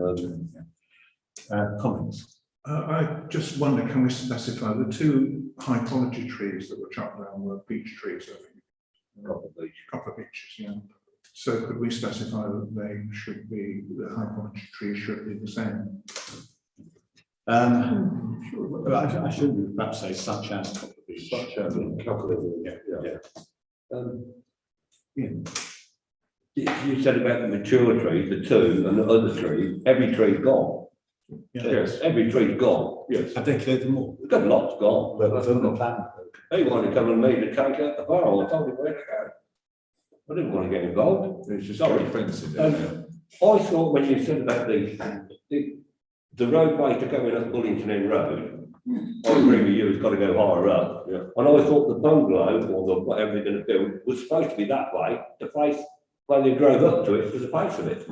Comments? I just wonder, can we specify the 2 high quality trees that were chopped down were beech trees, I think. Copper beeches, yeah. So could we specify that they should be, the high quality trees should be the same? Well, I shouldn't perhaps say such as Copper Beech. Such as a couple of, Yeah. Yeah. You said about the mature trees, the two and the other trees, every tree's gone. yes, Every tree's gone. yes. Have they cleared them all? We've got lots gone. But within the plan. They wanted to come and meet and take out the fire. I told him where to go. I didn't want to get involved. It's just Sorry. fencing. I thought when you said about the roadway to going up Bullington End Road, I agree with you, it's got to go higher up. Yeah. And I thought the bungalow or the whatever they're going to do was supposed to be that way. The place where they drove up to it was the face of it.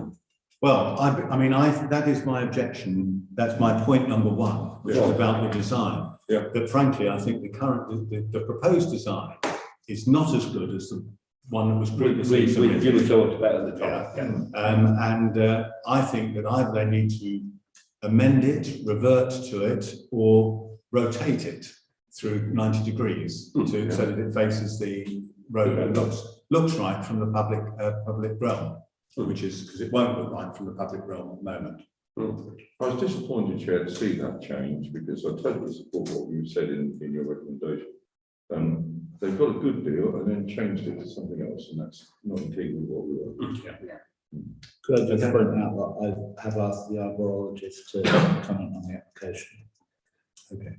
Well, I mean, that is my objection. That's my point number one, which is Yeah. about the design. Yeah. But frankly, I think the proposed design is not as good as the one that was previously We submitted. talked about at the time. I think that either they need to amend it, revert to it, or rotate it through 90 degrees to, so that it faces the road and looks right from the public realm, which is, because it won't look right from the public realm at the moment. I was disappointed, Chair, to see that change, because I totally support what you said in your recommendation. They've got a good deal and then changed it to something else, and that's not in keeping with what we want. Could I just point out that I have asked the arborologist to comment on the application? Okay.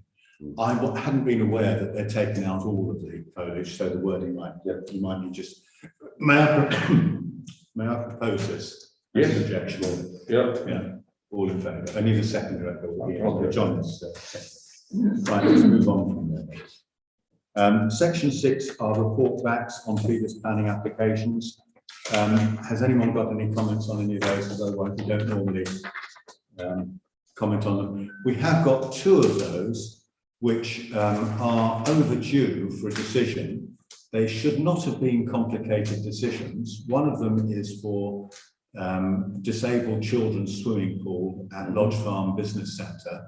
I hadn't been aware that they're taking out all of the foliage, so the wording might, you might be just, may I propose this? As an Yes. objection? Yeah. All in favour? I need a second director. Okay. John is, right, let's move on from there. Section 6 are report backs on previous planning applications. Has anyone got any comments on any of those? Because otherwise we don't normally comment on them. We have got 2 of those which are overdue for a decision. They should not have been complicated decisions. One of them is for disabled children's swimming pool at Lodge Farm Business Centre,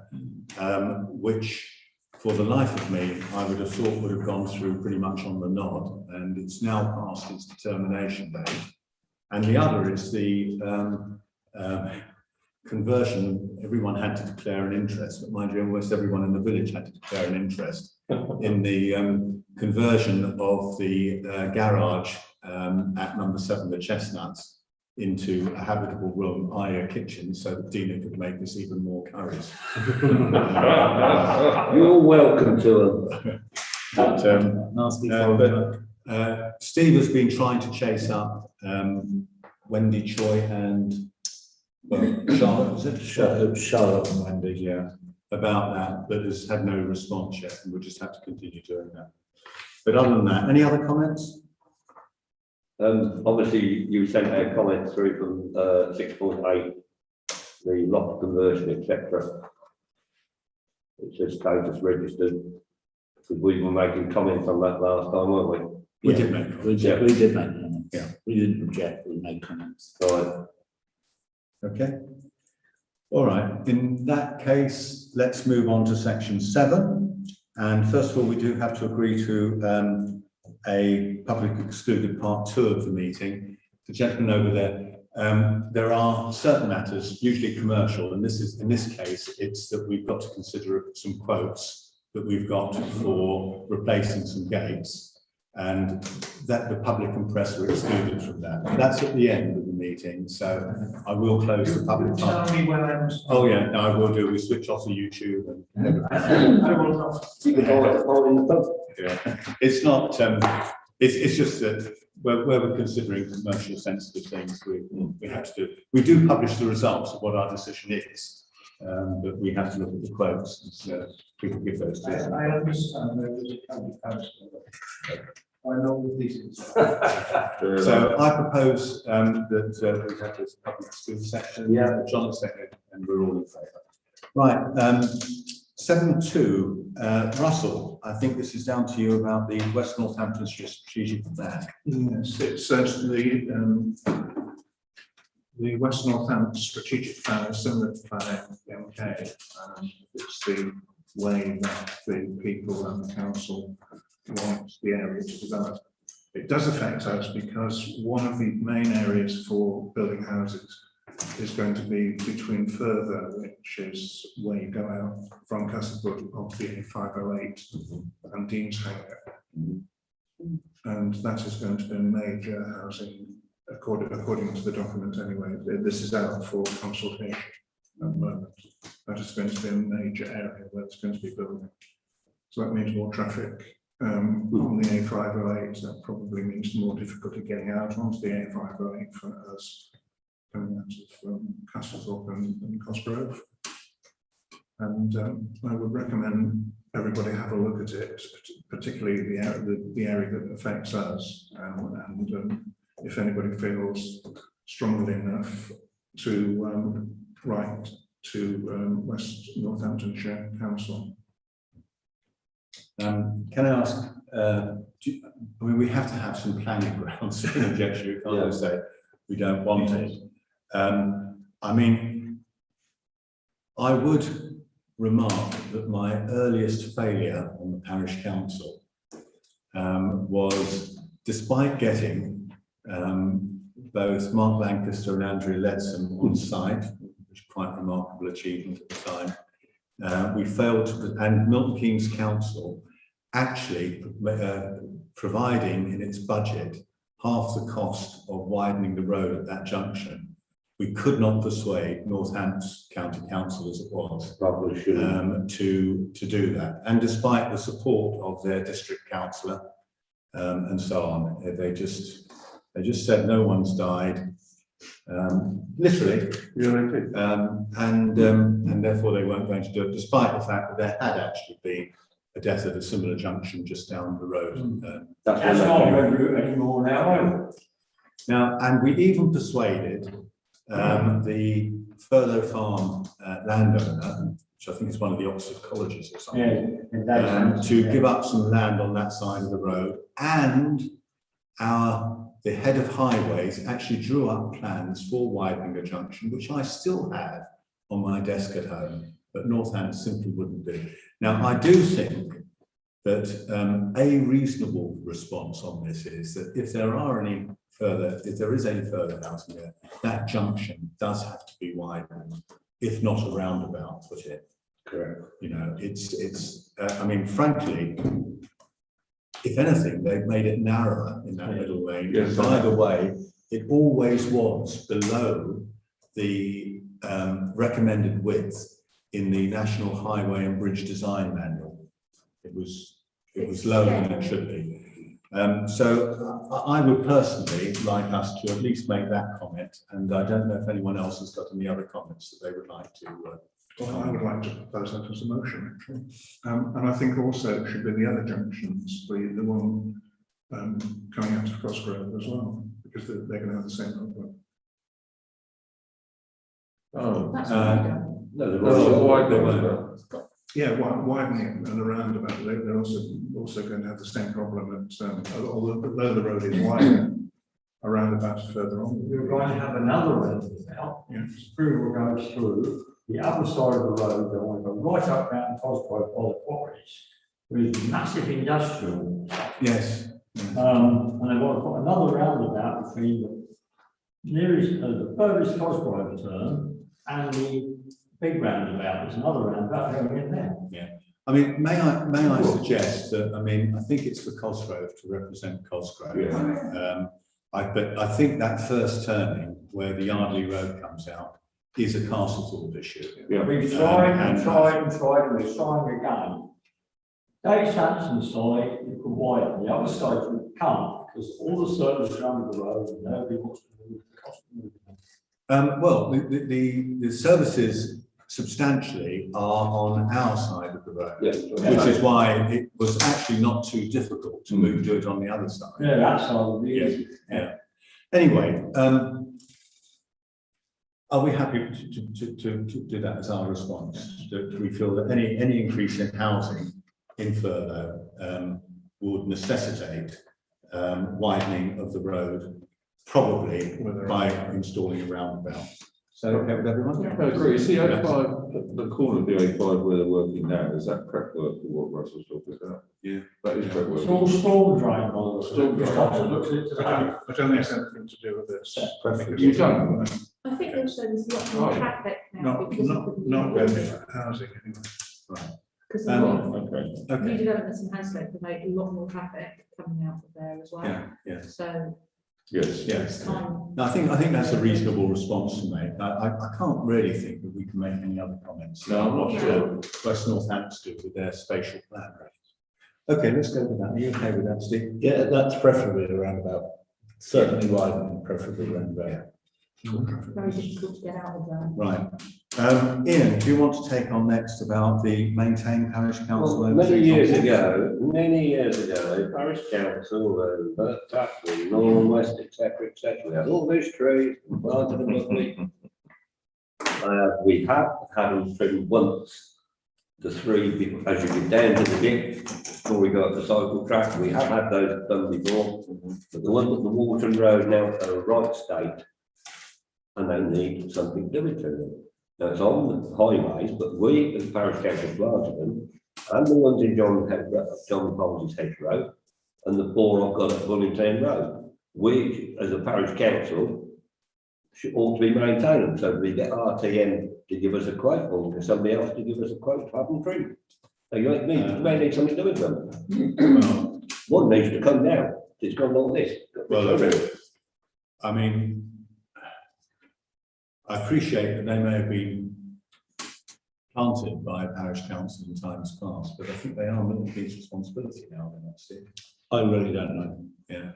which for the life of me, I would have thought would have gone through pretty much on the nod, and it's now past its determination date. And the other is the conversion. Everyone had to declare an interest, but mind you, almost everyone in the village had to declare an interest in the conversion of the garage at number 7, the Chestnuts, into a habitable room, i.e. a kitchen, so that Dina could make us even more curries. You're welcome to them. But Steve has been trying to chase up Wendy Choi and Charlotte, was it? Charlotte and Wendy, Yeah, about that, but has had no response yet, and we'll just have to continue doing that. But other than that, any other comments? Obviously, you sent out comments through from 6.8, the loft conversion, etc. It says status registered, because we were making comments on that last time, weren't we? We did make comments. we did make comments. Yeah. We didn't object, we made comments. Right. Okay. All right, in that case, let's move on to section 7. And first of all, we do have to agree to a public excluded part 2 of the meeting. The gentleman over there are certain matters, usually commercial, and this is, in this case, it's that we've got to consider some quotes that we've got for replacing some gates, and that the public and press were excluded from that. And that's at the end of the meeting, so I will close the public part. Tell me when I'm. Oh yeah, no, I will do. We switch off the YouTube and everything. I will not. You can hold it in the pub. Yeah. It's not, it's just that where we're considering commercial sensitive things, we have to do. We do publish the results of what our decision is, but we have to look at the quotes, so we can give those to us. I understand there was a county councillor. I know what this is. So I propose that we have this public school section. Yeah. John has seconded, and we're all in favour. Right, 7.2, Russell, I think this is down to you about the West Northampton strategic plan. Yes, it says the West Northampton strategic plan is similar to Plan MK. It's the way that the people and the council want the area to develop. It does affect us because one of the main areas for building houses is going to be between Furtho, which is where you go out from Castlethorpe of the A508 and Deanshanger. And that is going to be major housing, according to the document anyway. This is out for consultation at the moment. That is going to be a major area where it's going to be building. So that means more traffic on the A508. That probably means more difficulty getting out onto the A508 for us coming out of Castlethorpe and Cosgrove. And I would recommend everybody have a look at it, particularly the area that affects us. And if anybody feels strongly enough to write to West Northamptonshire Council. Can I ask, I mean, we have to have some planning grounds for an objection. You can't just say we don't want it. I mean, I would remark that my earliest failure on the parish council was, despite getting both Mark Lancaster and Andrew Ledson on site, which is quite a remarkable achievement at the time, we failed to, and Milton Keynes Council actually providing in its budget half the cost of widening the road at that junction. We could not persuade Northampton County Council, as it was, to do that. And despite the support of their district councillor and so on, they just said no one's died, literally, and therefore they weren't going to do it, despite the fact that there had actually been a death at a similar junction just down the road. That's not going to do it anymore now. Now, and we even persuaded the Furtho Farm landowner, which I think is one of the Oxford colleges or something, to give up some land on that side of the road. And the head of highways actually drew up plans for widening the junction, which I still have on my desk at home, but Northampton simply wouldn't do. Now, I do think that a reasonable response on this is that if there is any further housing there, that junction does have to be widened, if not a roundabout put in. Correct. You know, I mean, frankly, if anything, they've made it narrower in that middle lane. Yes, by the way, it always was below the recommended width in the National Highway and Bridge Design Manual. It was lower than it should be. So I would personally like us to at least make that comment, and I don't know if anyone else has got any other comments that they would like to. Well, I would like to propose that as a motion, actually. And I think also it should be the other junctions, the one coming out of Cosgrove as well, because they're going to have the same problem. Yeah, widening and a roundabout. They're also going to have the same problem at although the road is wider, a roundabout further on. We're going to have another roundabout. Yes. Approval goes through the other side of the road. They want to go right up around Cosgrove by the quarries with massive industrial. Yes. And they want to put another roundabout between the nearest, the furthest Cosgrove turn and the big roundabout. There's another roundabout going in there. Yeah. I mean, may I suggest that, I mean, I think it's for Cosgrove to represent Cosgrove. Yeah. But I think that first turning where the Yardley Road comes out is a Castlethorpe issue. Yeah. We've tried and we're trying again. Dave Sampson's side, you can widen. The other side you can't because all the services around the road and nobody wants to move the cost. Well, the services substantially are on our side of the road, which is why it was actually not too difficult to do it on the other side. Yeah, that side would be easy. Yeah. Anyway, are we happy to do that as our response? Do we feel that any increase in housing in Furtho would necessitate widening of the road, probably by installing a roundabout? So okay with everyone? Yeah, I agree. See, A5, the corner of the A5 where they're working now, is that prep work or what Russell's talking about? Yeah, that is prep work. It's all storm drain, by the way. Storm drain. I don't think it's anything to do with this. You don't? I think also there's a lot more Right. traffic now Not, because of not, the not new, really housing anyway. Right. because Um, the new Okay, developments in Hanslope create a lot more traffic coming out of there as well. yeah. So Yes. it's time. No, I think that's a reasonable response to make. I can't really think that we can make any other comments. No, I'm not sure. West Northants do with their spatial plan. Okay, let's go with that. Are you okay with that, Steve? Yeah, that's preferably a roundabout, certainly widen, preferably roundabout. Very difficult to get out of there. Right. Ian, do you want to take on next about the maintained parish council? Well, many years ago, the parish council, Tapley, North West, etc., we had all these trees, and planted them lovely. We have had them trimmed once, the three, as you get down to the dip, before we go up the cycle track, we have had those done before, but the ones at the Wolverton Rd now are a right state, and they need something doing to them. Now, it's on the highways, but we, as parish council, planted them, and the ones in John Collins' hedgerow, and the four I've got at Bullington Road. We, as a parish council, ought to be maintaining them, so we get RTM to give us a quote, or somebody else to give us a quote to have them trimmed. So you may need something to do with them. Well, One needs to come down, it's gone like this. well, I mean, I appreciate that they may have been planted by a parish council in times past, but I think they are Milton Keynes' responsibility now, they're not, Steve. I really don't know. Yeah.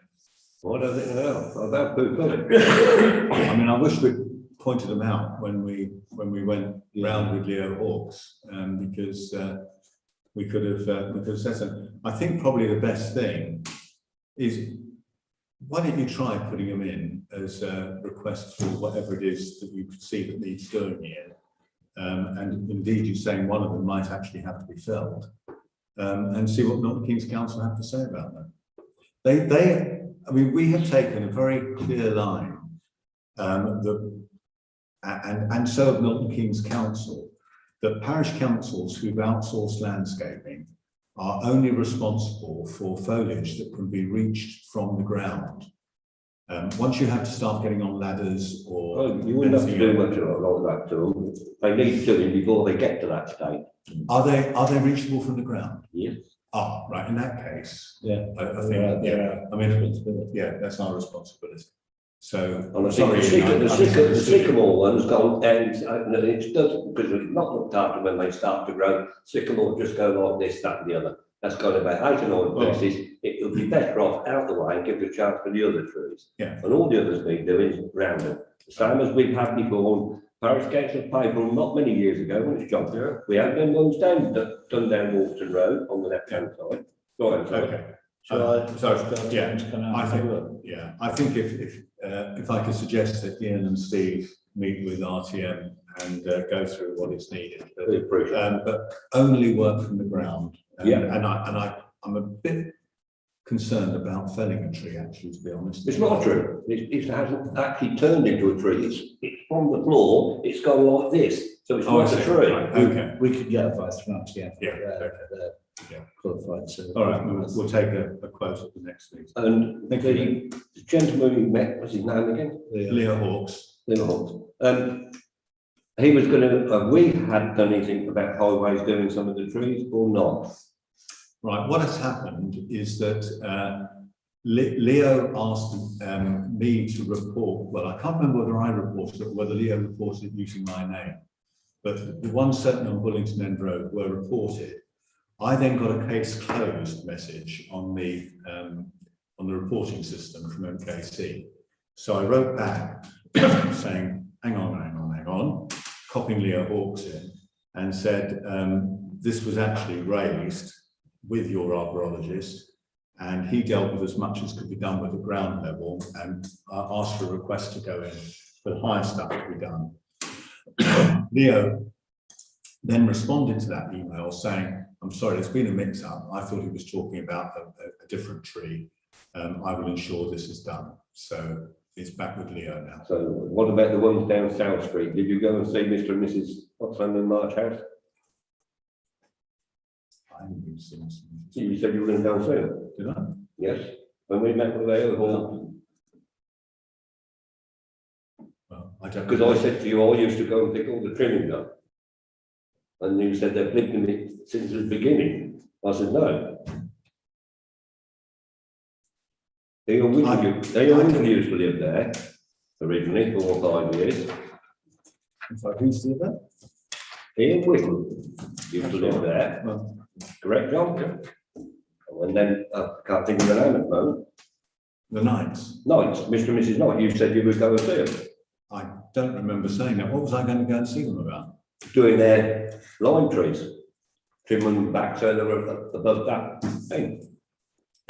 What does it know about poo-pooing? I mean, I wish we'd pointed them out when we went round with Leo Hawks, because we could have said so. I think probably the best thing is, why don't you try putting them in as a request for whatever it is that you see that needs doing here, and indeed you're saying one of them might actually have to be felled, and see what Milton Keynes Council have to say about that. I mean, we have taken a very clear line, and so have Milton Keynes Council, that parish councils who've outsourced landscaping are only responsible for foliage that can be reached from the ground. Once you have to start getting on ladders or... Well, you wouldn't have to do much of that to them. They need doing before they get to that state. Are they reachable from the ground? Yes. Ah, right, in that case, Yeah. I think, yeah, I mean, yeah, that's our responsibility. So, And I think the sycamore one's gone down, and it doesn't, because it's not looked after when they start to grow. Sycamore just go like this, that and the other. That's kind of about 8 or 9 places. It would be better off out the way and give the chance for the other trees. Yeah. And all the others need doing is round them. The same as we've had before. Parish Council People, not many years ago, when it's John, we had them ones done down Wolverton Road on the left-hand side. Right, okay. I think if I could suggest that Ian and Steve meet with RTM and go through what is needed, but only work from the ground. And I'm a bit concerned about felling a tree, actually, to be honest. It's not a tree. It hasn't actually turned into a tree. It's from the floor. It's gone like this, so it's not a tree. Right, okay. We could get advice from RTM. Yeah. Qualified. So All right, we'll take a quote at the next meeting. And the gentleman we met, what's his name again? Leo Hawks. Leo Hawks. He was going to. We hadn't done anything about highways doing some of the trees or not. Right, what has happened is that Leo asked me to report, well, I can't remember whether I reported it or whether Leo reported it using my name, but the ones certainly on Bullington End Road were reported. I then got a case closed message on the reporting system from MKC. So I wrote back saying, hang on, copying Leo Hawks in, and said, this was actually raised with your arborologist, and he dealt with as much as could be done with the ground level, and asked for a request to go in for the higher stuff to be done. Leo then responded to that email saying, I'm sorry, there's been a mix-up. I thought he was talking about a different tree. I will ensure this is done. So it's back with Leo now. So what about the ones down South Street? Did you go and see Mr. and Mrs. what's on the March House? I haven't been seeing this. You said you were going to go and see them. Did I? Yes. When we met with Leo Hawks. Well, I don't. Because I said to you, I used to go and pick all the trimming up. And you said they've lived in it since the beginning. I said, no. They all used to live there originally, 4 or 5 years. So who's the event? Ian Whittle used to live there. Well, Correct, John? And then, I can't think of the name at the moment. the Knights. Knights, Mr. and Mrs. Knight, you said you would go and see them, I don't remember saying that. What was I going to go and see them about? doing their lime trees. Trimming them back so they were above that thing.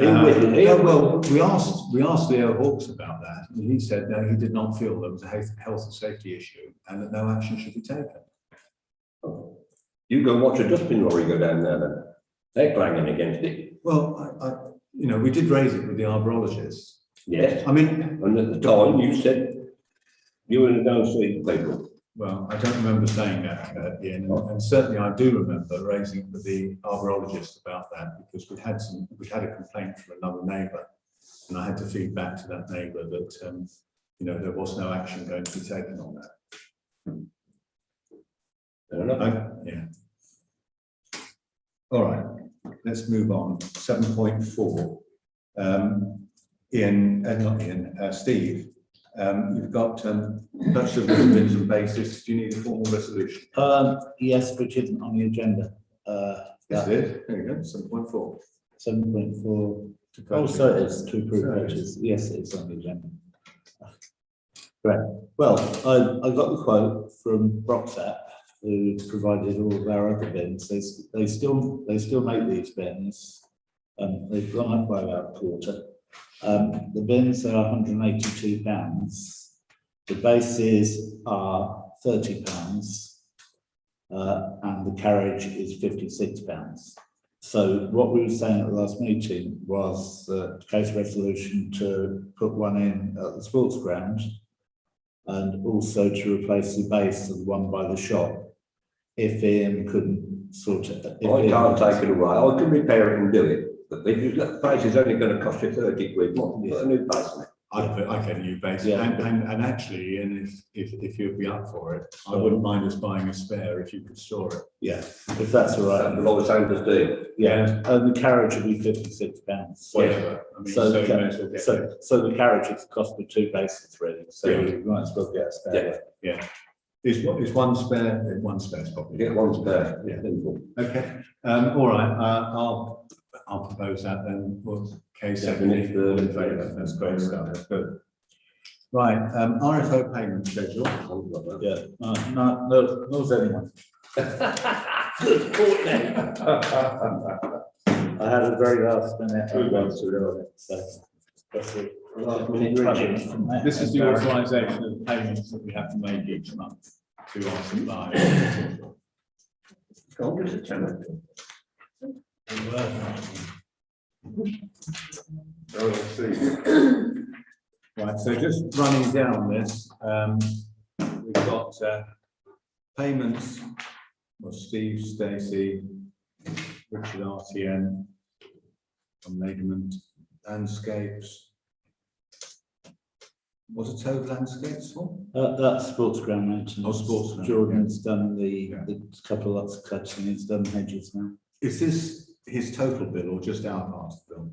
Ian Whittle, Ian Well, we asked Leo Hawkes about that, and he said, no, he did not feel there was a health and safety issue and that no action should be taken. You go and watch a dustbin lorry go down there then. They're clanging against it. Well, we did raise it with the arborologists. Yes, I mean, and at the time you said you were going to see people. well, I don't remember saying that, Ian, and certainly I do remember raising it with the arborologist about that, because we'd had a complaint from another neighbour, and I had to feed back to that neighbour that, there was no action going to be taken on that. Fair enough. Yeah. All right, let's move on. 7.4. Steve, you've got purchase of bins and basis. Do you need a formal resolution? Yes, which isn't on the agenda. Yes, it is. There you go. 7.4. 7.4. Also, it's to approve purchase. Yes, it's on the agenda. Right. Well, I got the quote from Broxap, who provided all of our other bins. They still make these bins. They've gone up by about a quarter. The bins are £182. The bases are £30, and the carriage is £56. So what we were saying at the last meeting was the case resolution to put one in at the sports ground, and also to replace the base of the one by the shop, if Ian couldn't sort it. I can't take it away. I can repair it and do it, but the base is only going to cost you 30 quid. What, put a new base on it? I get a new base, Yeah. and actually, Ian, if you'd be up for it, I wouldn't mind us buying a spare if you could store it. Yeah, if that's all right. A lot of Sanders do. Yeah, and the carriage will be £56. Whatever. I mean, So, so you may as well get it. so the carriage is the cost of 2 bases really, so Yeah. you might as well get a spare. Yeah. Is one spare? One spare's probably. Get one spare. Yeah. Okay. All right. I'll propose that then. Well, case secondly. All in favour. That's great stuff. Good. Right. RFO payment schedule. Yeah, no, knows anyone. Good point then. I had a very last minute. I went to do it, so. that's it. Last minute crunch. This is the authorisation of payments that we have to make each month to our suppliers. Go on, Mr. Chairman. Right, so just running down this, we've got payments of Steve, Stacey, Richard RTN, from Measurement, landscapes. What's a total landscapes for? That's sports ground maintenance. Oh, sports ground, Jordan's done the Yeah. couple of lots of cutting, he's done hedges now. Is this his total bill or just our part of the bill?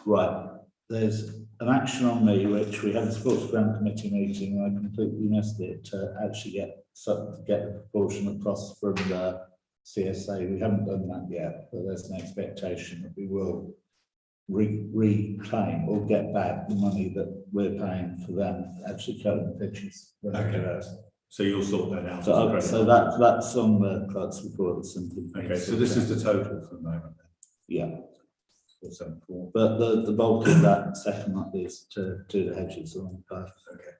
Right, there's an action on me, which we had a sports ground committee meeting, and I completely missed it, to actually get the proportionate costs from the CSA. We haven't done that yet, but there's an expectation that we will reclaim or get back the money that we're paying for them, actually cutting the pitches. Okay. So you'll sort that out. So that's on the clerk's report. That's something. Okay, so this is the total for the moment. Yeah, 474. but the bulk of that second month is to do the hedges on the path. Okay.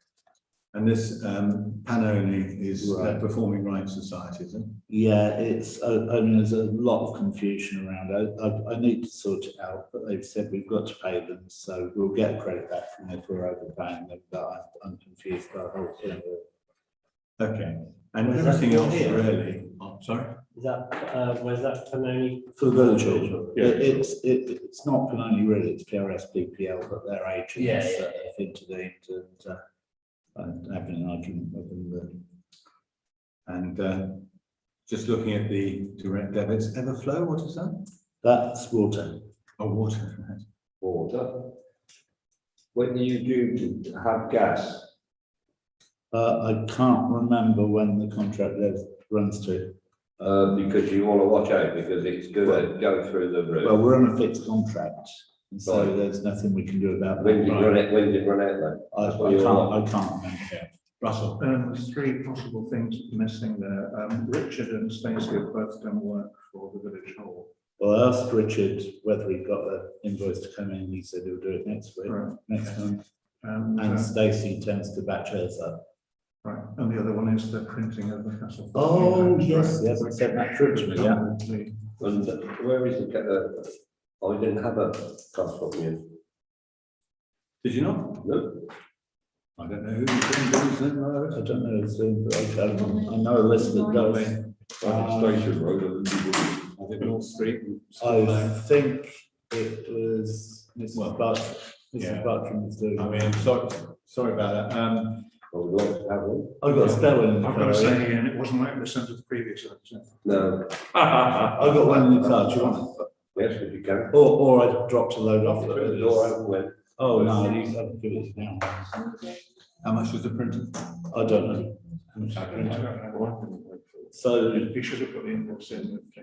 And this Panoni is Right. Performing Rights Society, isn't it? Yeah, it's, I mean, there's a lot of confusion around it. I need to sort it out, but they've said we've got to pay them, so we'll get credit back from if we're overpaying them, but I'm confused by the whole thing. Okay, and Where's that everything for else here? really, oh, sorry? Is that, where's that Panoni? For the village hall, Yeah. it's not Panoni really, it's PRS PPL, but their agents Yeah, yeah, that have intervened, and having an argument with them. And just looking at the direct debits, Everflow, what is that? That's water. Oh, water, right. Water. When do you due to have gas? I can't remember when the contract runs to. Because you want to watch out because it's going to go through the roof. Well, we're on a fixed contract, so Right. there's nothing we can do about that. When did it run out then? I That's what you're on. can't remember. Russell. There's three possible things missing there. Richard and Stacey have both done work for the village hall. Well, I asked Richard whether he got an invoice to come in. He said he'll do it next week, Right. next month. And, And Stacey tends to batch hers up. right, and the other one is the printing of the Castlethorpe. Oh, yes, he hasn't said that through to me, yeah. And where is the, I didn't have a transport unit. Did you not? No. I don't know who's doing things then, I don't know who's doing, but I know a list that does. Station Road. I think North Street. I think it was Mrs. Well, Bartram. yeah. Mrs. Bartram was doing. I mean, sorry about that. Well, we want to have one. I've got a spare one in the I've car. got to say, and it wasn't like the sent of the previous episode. No. I've got one in the car, do you want it? Yes, if you can. Or I dropped a load off. Put the door open when. Oh, no, you haven't given it now. How much was the printer? I don't know. I don't have one. So, You should have put the invoice in with the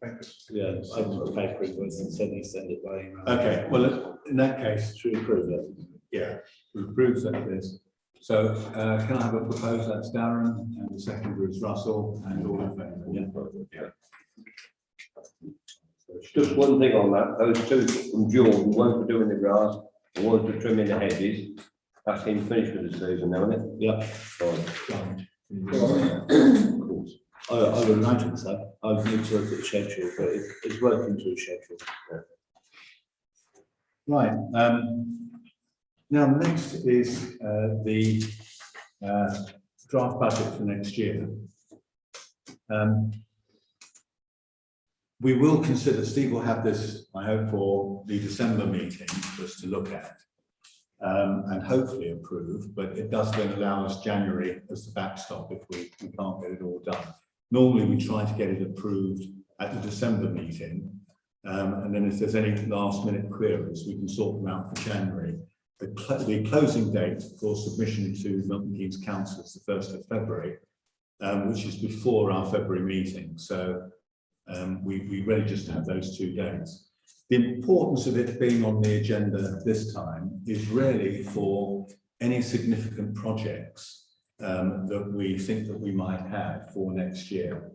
papers. yeah, I put the paper invoice and said he send it by email. Okay, well, in that case, Should we approve it? yeah, we approve that this. So can I have a proposal? That's Darren, and the second is Russell, and all in favour. Yeah. Just one thing on that, those two from Jordan, one for doing the grass, and one for trimming the hedges. That's him finished with the season now, isn't it? Yeah. Fine. Of course. I would imagine so. I need to look at the schedule, but it's working to a schedule. Right, now next is the draft budget for next year. We will consider, Steve will have this, I hope, for the December meeting for us to look at and hopefully approve, but it does then allow us January as the backstop if we can't get it all done. Normally, we try to get it approved at the December meeting, and then if there's any last minute queries, we can sort them out for January. The closing date for submission to Milton Keynes Council is the 1st of February, which is before our February meeting. So we really just have those 2 days. The importance of it being on the agenda this time is really for any significant projects that we think that we might have for next year.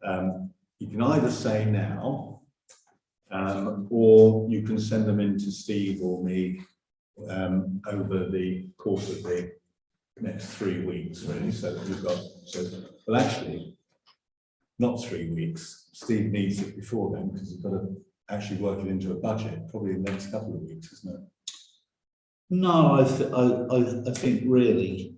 You can either say now, or you can send them in to Steve or me over the course of the next 3 weeks, really. So that we've got, well, actually, not 3 weeks. Steve needs it before then because he's got to actually work it into a budget, probably in the next couple of weeks, isn't it? No, I think really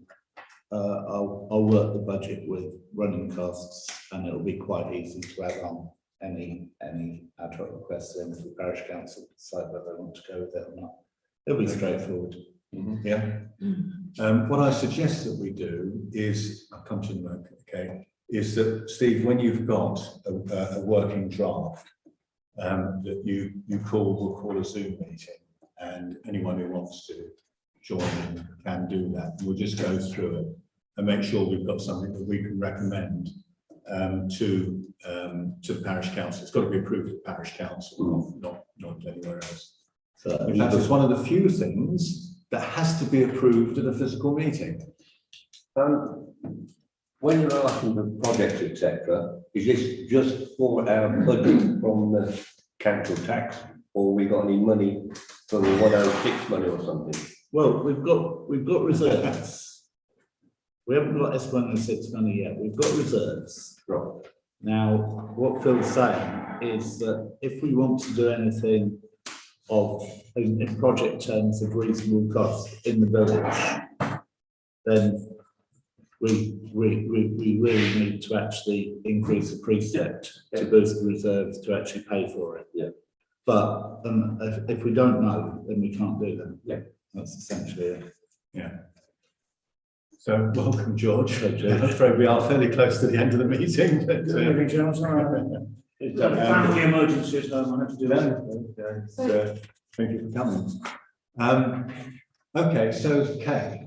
I'll work the budget with running costs, and it'll be quite easy to add on any ad hoc requests in for the parish council to decide whether they want to go with it or not. It'll be straightforward. Yeah. What I suggest that we do is, I'll come to the okay, is that Steve, when you've got a working draft, that you will call a Zoom meeting, and anyone who wants to join in can do that. We'll just go through it and make sure we've got something that we can recommend to the parish council. It's got to be approved at the parish council, not anywhere else. So in fact, it's one of the few things that has to be approved at a physical meeting. When you're asking for projects, etc., is this just for our budget from the council tax, or we got any money from the 106 money or something? Well, we've got reserves. We haven't got S106 money yet. We've got reserves. Right. Now, what Phil's saying is that if we want to do anything of, in project terms, of reasonable cost in the village, then we really need to actually increase the precept to boost the reserves to actually pay for it. Yeah. But if we don't know, then we can't do them. Yeah. That's essentially it. Yeah. So welcome, George. I'm afraid we are fairly close to the end of the meeting. But, Family emergencies, no, I have to do that. Thank you for coming. Okay, so Kay.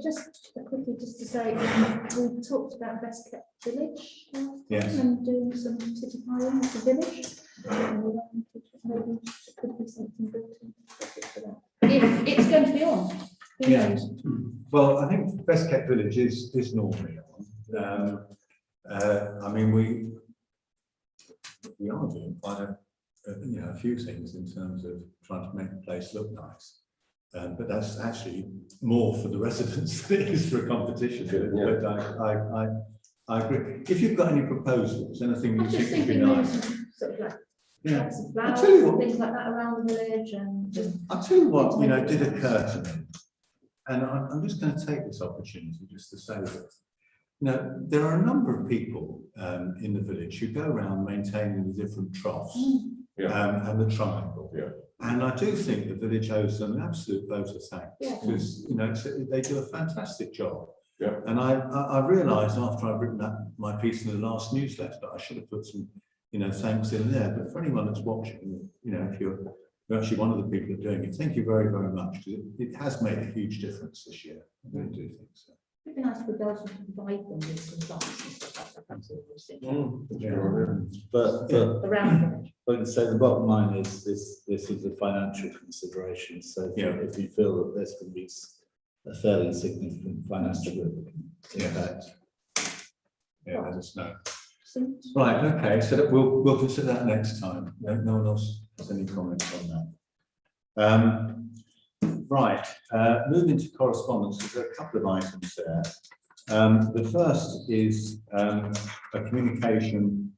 Just quickly, just to say, we talked about best kept village. Yes. And doing some city planning of the village. Maybe it could be something good for that. If it's going to be on, who Yeah. knows? Well, I think best kept village is normally on. I mean, we are doing quite a few things in terms of trying to make the place look nice. But that's actually more for the residents than it is for a competition. Yeah. But I agree. If you've got any proposals, anything you I'm just think would be thinking maybe nice. some sort of like Yeah. lots of I'll flowers tell you and what. things like that around the village and just. I'll tell you what, did occur to me. And I'm just going to take this opportunity just to say that, there are a number of people in the village who go around maintaining the different troughs and the triangle. Yeah. And I do think the village owes them an absolute vote of thanks Yeah. because, they do a fantastic job. Yeah. And I realised after I've written my piece in the last newsletter that I should have put some, thanks in there. But for anyone that's watching, if you're actually one of the people that are doing it, thank you very, very much because it has made a huge difference this year. I really do think so. It'd be nice for Belgium to provide them with some plants and stuff like that. That's what we're thinking. But Around the village. like I say, the bottom line is this is a financial consideration. So if you feel that there's going to be a fairly significant financial impact. Yeah, let us know. Seems- Right, okay, so that we'll consider that next time. No one else has any comments on that. Right, moving to correspondence, there are a couple of items there. The first is a communication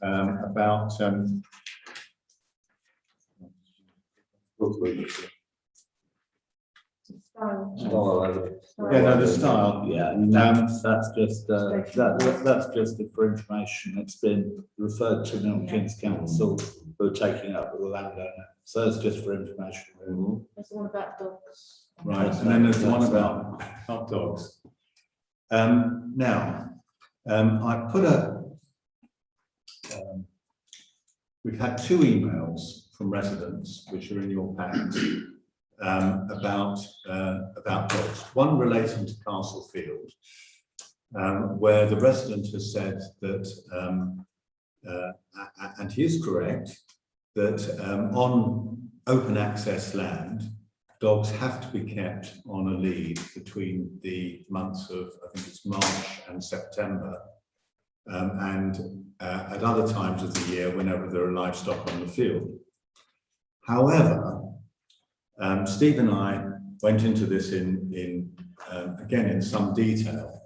about the style. Yeah, and that's just that's just for information. It's been referred to Milton Keynes Council who are taking up with the landowner. So it's just for information. There's the one about dogs. Right, and then there's the one about hot dogs. Now, I put we've had 2 emails from residents, which are in your packs, about dogs. One relating to Castlefield, where the resident has said that, and he is correct, that on open access land, dogs have to be kept on a lead between the months of, I think it's March and September, and at other times of the year whenever there are livestock on the field. However, Steve and I went into this again in some detail,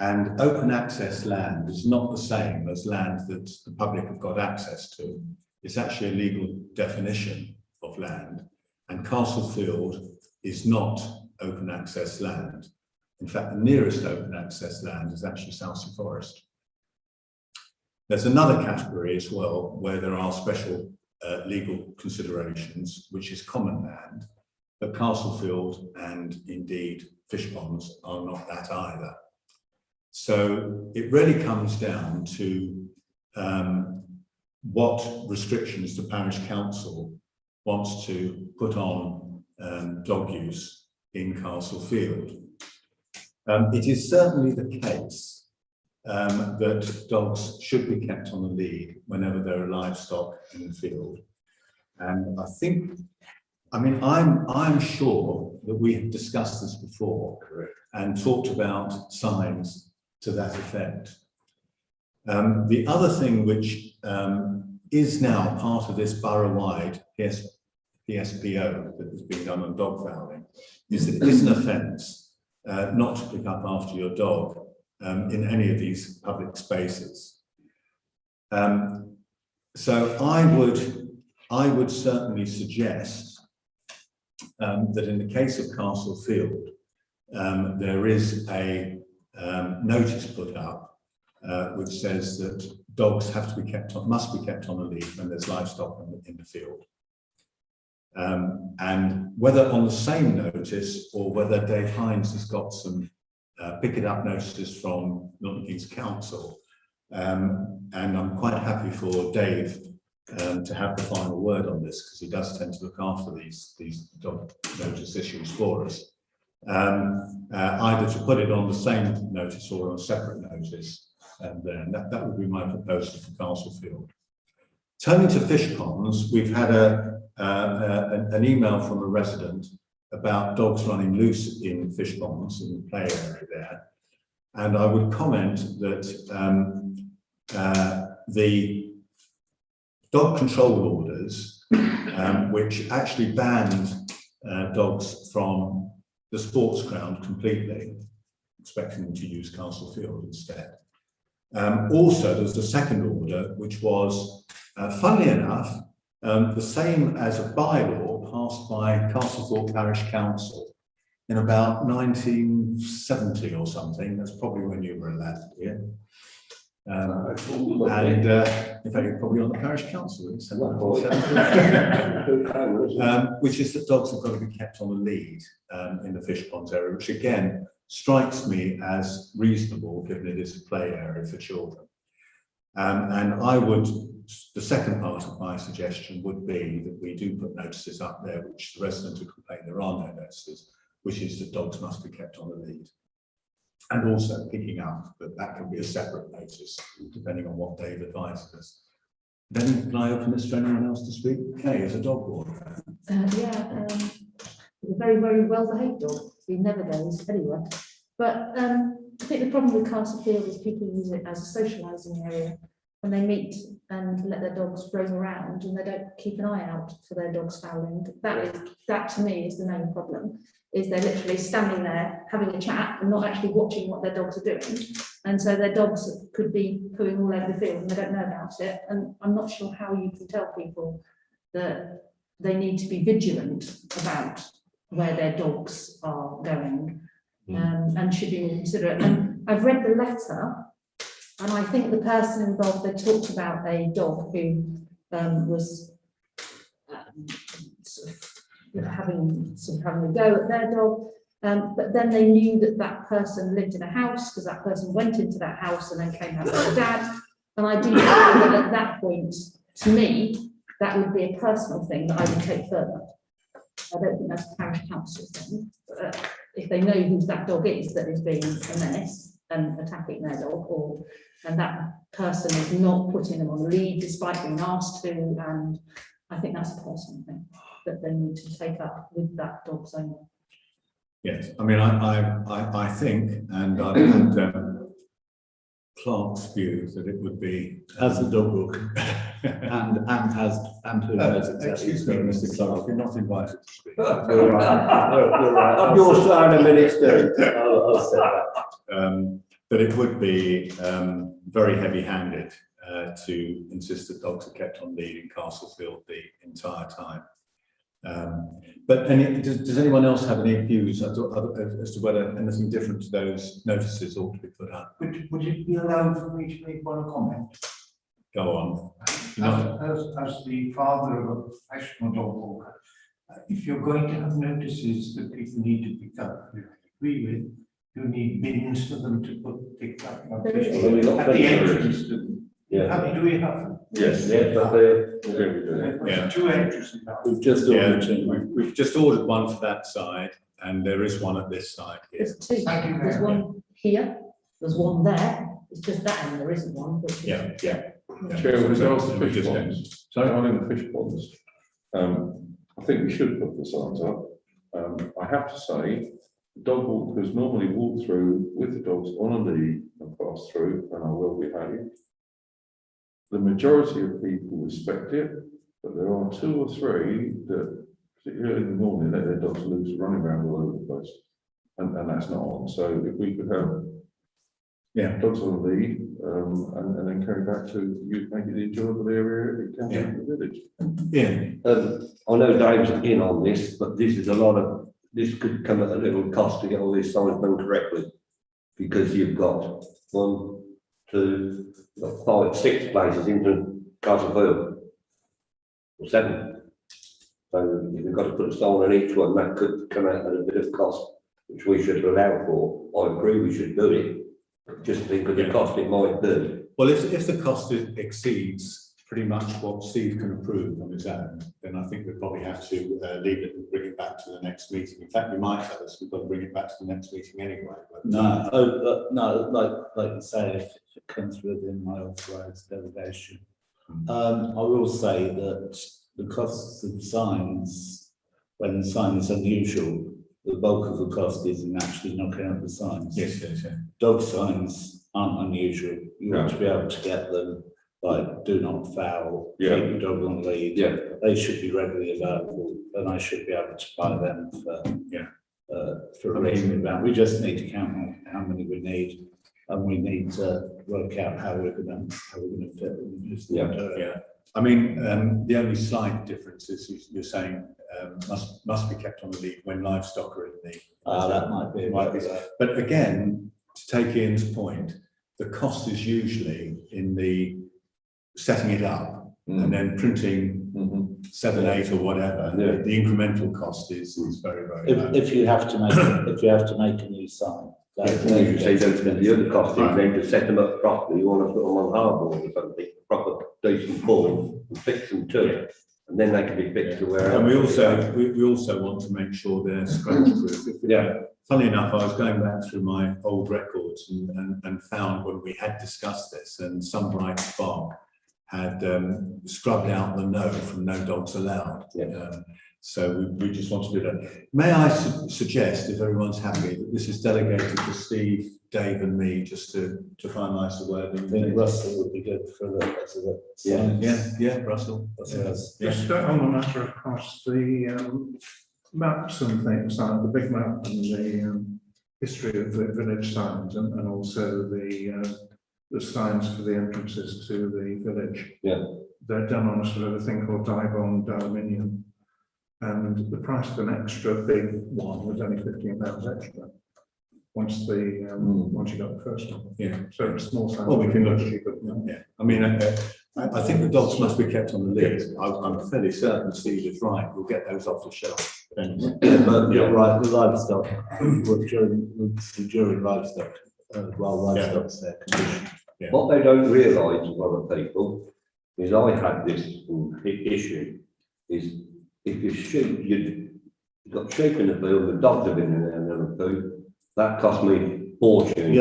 and open access land is not the same as land that the public have got access to. It's actually a legal definition of land, and Castlefield is not open access land. In fact, the nearest open access land is actually Southsea Forest. There's another category as well where there are special legal considerations, which is common land, but Castlefield and indeed Fishponds are not that either. So it really comes down to what restrictions the parish council wants to put on dog use in Castlefield. It is certainly the case that dogs should be kept on the lead whenever there are livestock in the field. And I'm sure that we have discussed this before and talked about signs to that effect. The other thing which is now part of this borough-wide PSPO that has been done on dog fouling is that it is an offence not to pick up after your dog in any of these public spaces. So I would certainly suggest that in the case of Castlefield, there is a notice put up which says that dogs have to be must be kept on a lead when there's livestock in the field. And whether on the same notice or whether Dave Hines has got some picking up notices from Milton Keynes Council. And I'm quite happy for Dave to have the final word on this, because he does tend to look after these dog notice issues for us. Either to put it on the same notice or on a separate notice, and then that would be my proposal for Castlefield. Turning to Fishponds, we've had an email from a resident about dogs running loose in Fishponds in the play area there, and I would comment that the dog control orders, which actually banned dogs from the sports ground completely, expecting them to use Castlefield instead. Also, there was a second order, which was, funnily enough, the same as a bylaw passed by Castlethorpe Parish Council in about 1970 or something. That's probably when you were a lad here. And in fact, you're probably on the parish council, which is that dogs have got to be kept on the lead in the Fishponds area, which again strikes me as reasonable, given it is a play area for children. And I would, the second part of my suggestion would be that we do put notices up there, which the residents who complain there are no notices, which is that dogs must be kept on the lead. And also picking up that can be a separate notice, depending on what Dave advises us. Then can I open this for anyone else to speak? Kay, as a dog warden. A very, very well-behaved dog. He never goes anywhere. But I think the problem with Castlefield is people use it as a socialising area. When they meet and let their dogs roam around and they don't keep an eye out for their dogs fouling. That to me is the main problem, is they're literally standing there having a chat and not actually watching what their dogs are doing. And so their dogs could be pooing all over the field and they don't know about it. And I'm not sure how you can tell people that they need to be vigilant about where their dogs are going and should be more considerate. And I've read the letter, and I think the person involved, they talked about a dog who was sort of having a go at their dog, but then they knew that that person lived in a house because that person went into that house and then came out with their dad. And I do feel that at that point, to me, that would be a personal thing that I would take further. I don't think that's a parish council thing. But if they know who that dog is that is being a menace and attacking their dog, and that person is not putting them on the lead despite being asked to, and I think that's a personal thing that they need to take up with that dog's owner. Yes, I mean, I think, and I've had Clark's view that it would be As the dog book, and who knows exactly. Excuse me, Mr. Clark, you're not invited to speak. You're right. No, you're right. On your side of minutes, too. I'll say that. But it would be very heavy-handed to insist that dogs are kept on lead in Castlefield the entire time. But does anyone else have any views as to whether anything different to those notices ought to be put up? Would it be allowed for me to make one comment? Go on. As the father of a professional dog walker, if you're going to have notices that people need to pick up, I agree with, you need bins for them to pick up. At the entrance to them. Yeah. Do we have them? Yes, but There's two entrances. We've just ordered two. We've just ordered one for that side, and there is one at this side here. There's two. Thank you very There's one here, there's one there. It's just that end, there isn't one. But Yeah. Chair, with regards to We just Fishponds, on in the Fishponds, I think we should put the signs up. I have to say, dog walkers normally walk through with the dogs on a lead and pass through and are well behaved. The majority of people respect it, but there are two or three that, particularly in the morning, let their dogs loose, running around all over the place, and that's not on. So if we could have dogs on the lead, and then carry back to you, make it an enjoyable area it can be in the village. Yeah. I know Dave's in on this, but this could come at a little cost to get all these signs done correctly, because you've got 1, 2, 5, 6 places into Castlethorpe, or 7. So you've got to put a sign on each one. That could come out at a bit of cost which we should allow for, I agree we should do it, just think of the cost it might be. Well, if the cost exceeds pretty much what Steve can approve on his own, then I think we probably have to leave it and bring it back to the next meeting. In fact, you might tell us we've got to bring it back to the next meeting anyway. But No, like you say, if it comes within my authorised delegation. I will say that the costs of signs, when the sign is unusual, the bulk of the cost is in actually knocking out the signs. Yes. Dog signs aren't unusual. You want to be able to get them, like do not foul, keep your dog on lead. Yeah. They should be readily available, and I should be able to buy them for a reasonable amount. We just need to count how many we need, and we need to work out how we're going to fit them. Yeah. I mean, the only slight difference is you're saying must be kept on the lead when livestock are in the. That might be. But again, to take Ian's point, the cost is usually in the setting it up and then printing 7, 8 or whatever. Yeah. The incremental cost is very low. If you have to make a new sign. You say don't spend the other cost is then to set them up properly, you want to put them on hardboard or something, proper decent form, and fix them to it, and then they can be fixed to wherever. And we also want to make sure they're scratch proof. Funny enough, I was going back through my old records and found when we had discussed this, and some bright spark had scrubbed out the no from no dogs allowed. So we just want to do that. May I suggest, if everyone's happy, that this is delegated to Steve, Dave and me, just to finalise the wording. I think Russell would be good for the. Russell. Yes. Just on the matter of cost, the maps and things, like the big map and the history of the village signs, and also the signs for the entrances to the village. They're done on a sort of a thing called die-bond aluminium. And the price of an extra big one was only £15 extra. Once you got the first one. So it's small size. Well, we can look cheaper. I mean, I think the dogs must be kept on the lid. I'm fairly certain Steve is right. We'll get those off the shelf. But you're right, the livestock, during livestock, while livestock's their condition. What they don't realise, a lot of people, is I had this issue, is if you sheep, you've got sheep in the field, the dogs have been in there and the food, that cost me fortune.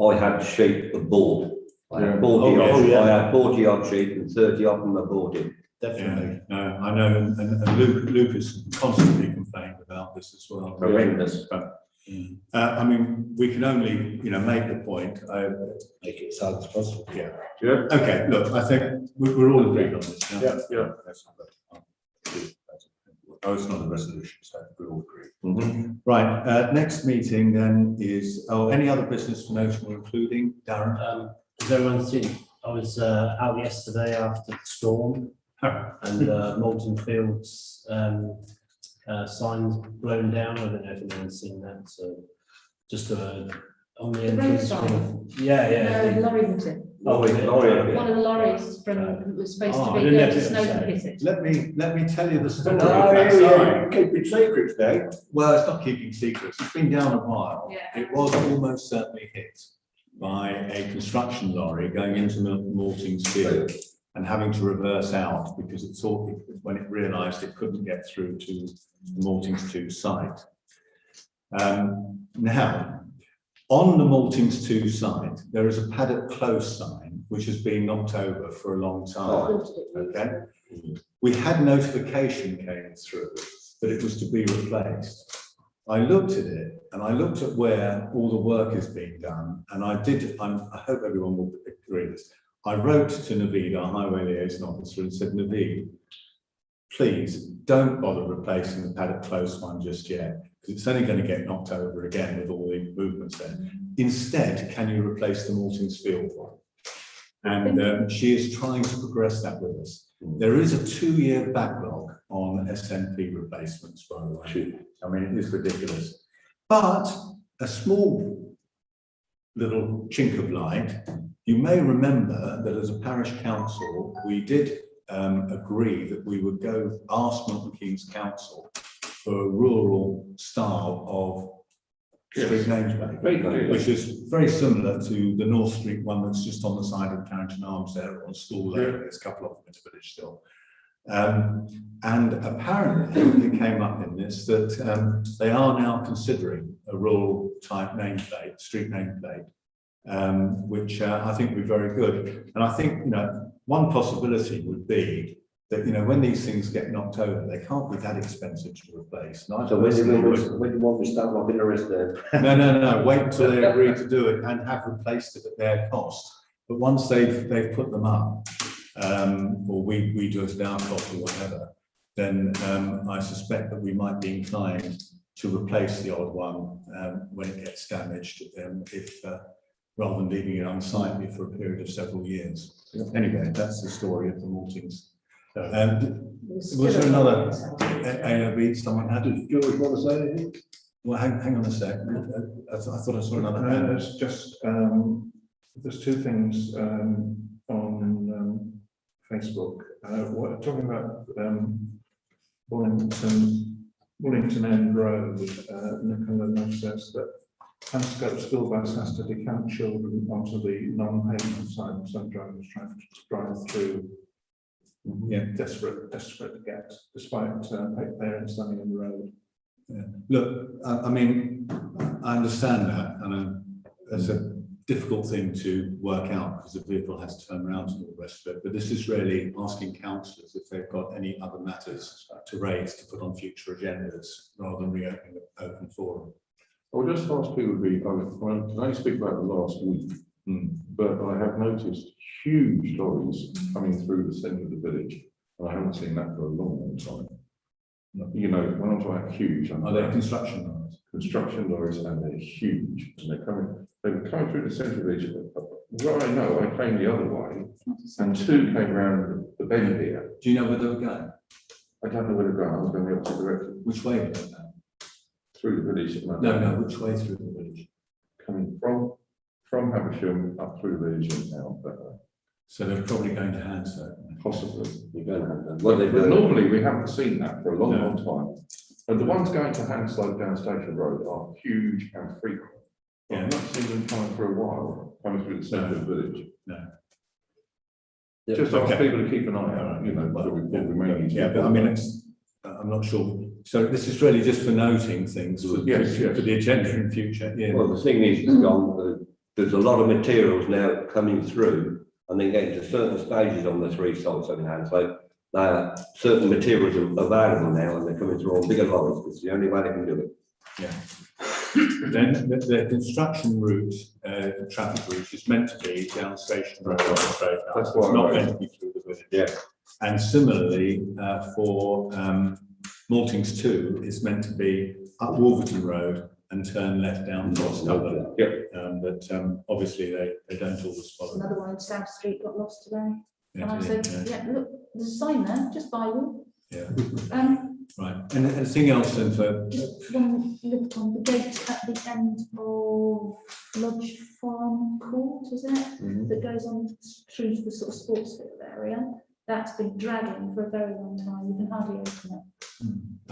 I had sheep aboard. I had 40 odd sheep and 30 of them aborted. Definitely. I know, and Lucas constantly complained about this as well. Horrendous. I mean, we can only, make the point. Make it as hard as possible. Okay, look, I think we're all agreed on this now. Oh, it's not a resolution, so we all agree. Right, next meeting then is, any other business for noting or including, Darren? Has everyone seen, I was out yesterday after the storm and Milton Fields signs blown down. I don't know if anyone's seen that, so just on the entrance. No, lorry hit it. One of the lorries was supposed to be going to Snowden hit it. Let me tell you the story. Keeping secrets, Dave. Well, it's not keeping secrets. It's been down a while. It was almost certainly hit by a construction lorry going into Maltings Field and having to reverse out because it thought when it realised it couldn't get through to the Maltings 2 site. Now, on the Maltings 2 site, there is a paddock close sign which has been knocked over for a long time. Okay, we had notification came through that it was to be replaced. I looked at it and I looked at where all the work is being done, and I hope everyone will agree with this. I wrote to Naveed, our highway liaison officer, and said, Naveed, please don't bother replacing the paddock close one just yet, because it's only going to get knocked over again with all the movements there. Instead, can you replace the Maltings Field one? And she is trying to progress that with us. There is a 2-year backlog on SNP replacements, by the way. I mean, it is ridiculous. But a small little chink of light, you may remember that as a parish council, we did agree that we would go ask Milton Keynes Council for a rural style street names back, Street names. which is very similar to the North Street one that's just on the side of Carrington Arms there on School Lane. There's a couple of them in the village still. And apparently it came up in this that they are now considering a rural type nameplate, street nameplate, which I think would be very good. And I think, you know, one possibility would be that, you know, when these things get knocked over, they can't be that expensive to replace. And I So when do personally you want me to start knocking the rest there? no, wait until they agree to do it and have replaced it at their cost. But once they've put them up, or we do it at our cost or whatever, then I suspect that we might be inclined to replace the old one when it gets damaged, if rather than leaving it unsightly for a period of several years. Anyway, that's the story of the Maltings. Was there another AOB someone had? Did George want to say anything? Well, hang on a sec. I thought I saw another hand. There's just, there's two things on Facebook. Talking about Wellington End Road, Nicola says that Hanscote school bus has to decamp children onto the non-pavement side, and some drivers trying to drive through. Yeah, desperate to get, despite parents standing on the road. Yeah. Look, I mean, I understand that, and it's a difficult thing to work out because the vehicle has to turn around and all the rest of it. But this is really asking councillors if they've got any other matters to raise to put on future agendas rather than reopening the open forum. I'll just ask people to be, I can only speak about the last week, but I have noticed huge lorries coming through the centre of the village, and I haven't seen that for a long time. You know, when I'm talking about huge, Are they construction lorries? Construction lorries, and they're huge, and they were coming through the centre of the village. Where I know, I came the other way, and two came round the bend here. Do you know where they were going? I don't know where to go, I was going the opposite direction. Which way were they going? Through the village. No, which way through the village? Coming from Haversham up through the village and down, but So they're probably going to Hanscote. possibly. You're going to have that. Well, What they but do? normally we haven't seen that for a long, No. long time. And the ones going to Hanslow down Station Road are huge and frequent. Yeah. I've not seen them coming for a while, coming through the centre of the village. No. Just ask Okay. people to keep an eye out, you know, what we may need to. Yeah, but I mean, I'm not sure. So this is really just for noting things for, Yes, yes. for the agenda in future. Yeah. Well, the thing is, John, there's a lot of materials now coming through, and then getting to certain stages on the three sites on hand. So certain materials are available now, and they're coming through on bigger lorries. It's the only way they can do it. Yeah. Then the construction route, traffic route is meant to be down Station Road. Straight up. That's It's what I not read. meant to be through the village. Yeah. And similarly, for Maltings 2, it's meant to be up Wolverton Road and turn left down North Northampton. But obviously they don't always follow. Another one in South Street got lost today. Yeah, And I said, yeah, look, there's a sign there, just by you. yeah. Um, Right. And anything else then for? just one look on the gate at the end of Lodge Farm Court, isn't it? That goes on through the sort of sports field area. That's been dragging for a very long time. You can hardly open it.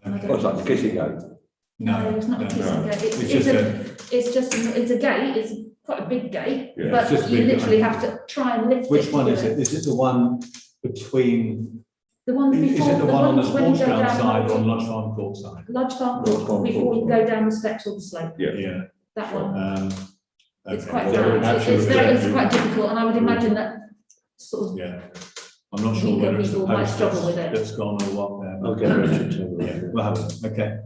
And I don't- What's like the kissing gate? No, it's not a no, kissing no. gate. It's It's a gate. It's quite a big gate, Yeah, it's just but a you big literally gate. have to try and lift it. Which to one do is it? Is it the one between, The one is before. it the one on the when you sports go ground down side or on Lodge- Lodge Farm Court side? Lodge Farm Lodge Farm Court, before you Court. go down the steps or the slope. Yeah. That one. It's Okay. quite, Well, it's quite difficult, and I would imagine that sort of, Yeah. I'm not sure whether it's the People might post struggle with it. that's gone or what there. Okay, Richard. Yeah, we'll have it. Okay.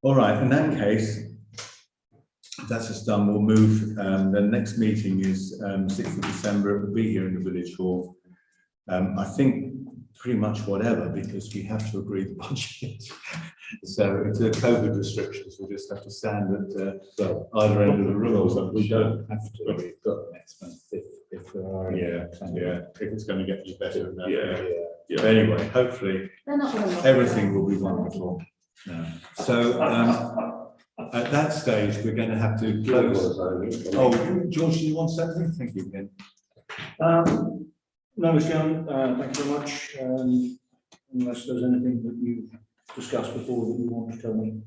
All right, in that case, if that's just done, we'll move, the next meeting is 6th of December, it will be here in the village hall. I think pretty much whatever, because we have to agree the budget. So if there are COVID restrictions, we'll just have to stand at either end of the room or something. We don't have to, we've got next month if there are. Yeah, if it's going to get any better than that. Yeah. But anyway, hopefully, they're not going to. everything will be wonderful. So at that stage, we're going to have to close. Oh, George, do you want something? Thank you, Ken. No, Mr. Chairman, thank you very much. Unless there's anything that you've discussed before that you want to tell me.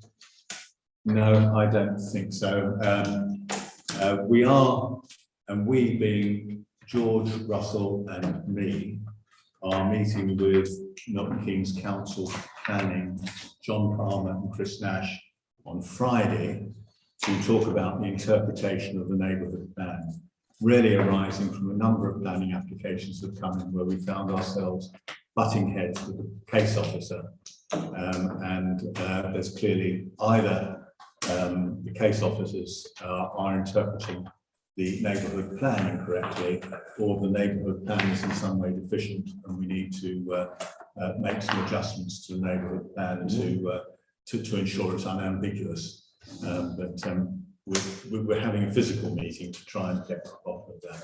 No, I don't think so. We are, and we being George, Russell and me, are meeting with Milton Keynes Council Planning, John Palmer and Chris Nash on Friday to talk about the interpretation of the neighbourhood plan, really arising from a number of planning applications that have come in where we found ourselves butting heads with the case officer. There's clearly either the case officers are interpreting the neighbourhood plan incorrectly, or the neighbourhood plan is in some way deficient, and we need to make some adjustments to the neighbourhood plan to ensure it's unambiguous. We're having a physical meeting to try and get to the bottom of that,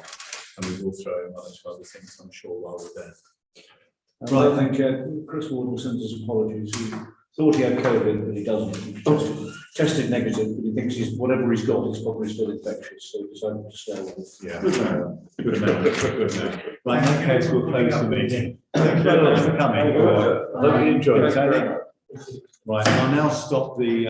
and we will throw in one or two other things, I'm sure, while we're there. Right, I think Chris Warden sends his apologies. He thought he had COVID, but he doesn't. He tested negative, but he thinks whatever he's got is probably still infectious, so he decided to stay away. Yeah. Good man. Good man. Right, in that case, we'll close the meeting. Thank you very much for coming. Hope you enjoyed it. Right, I'll now stop the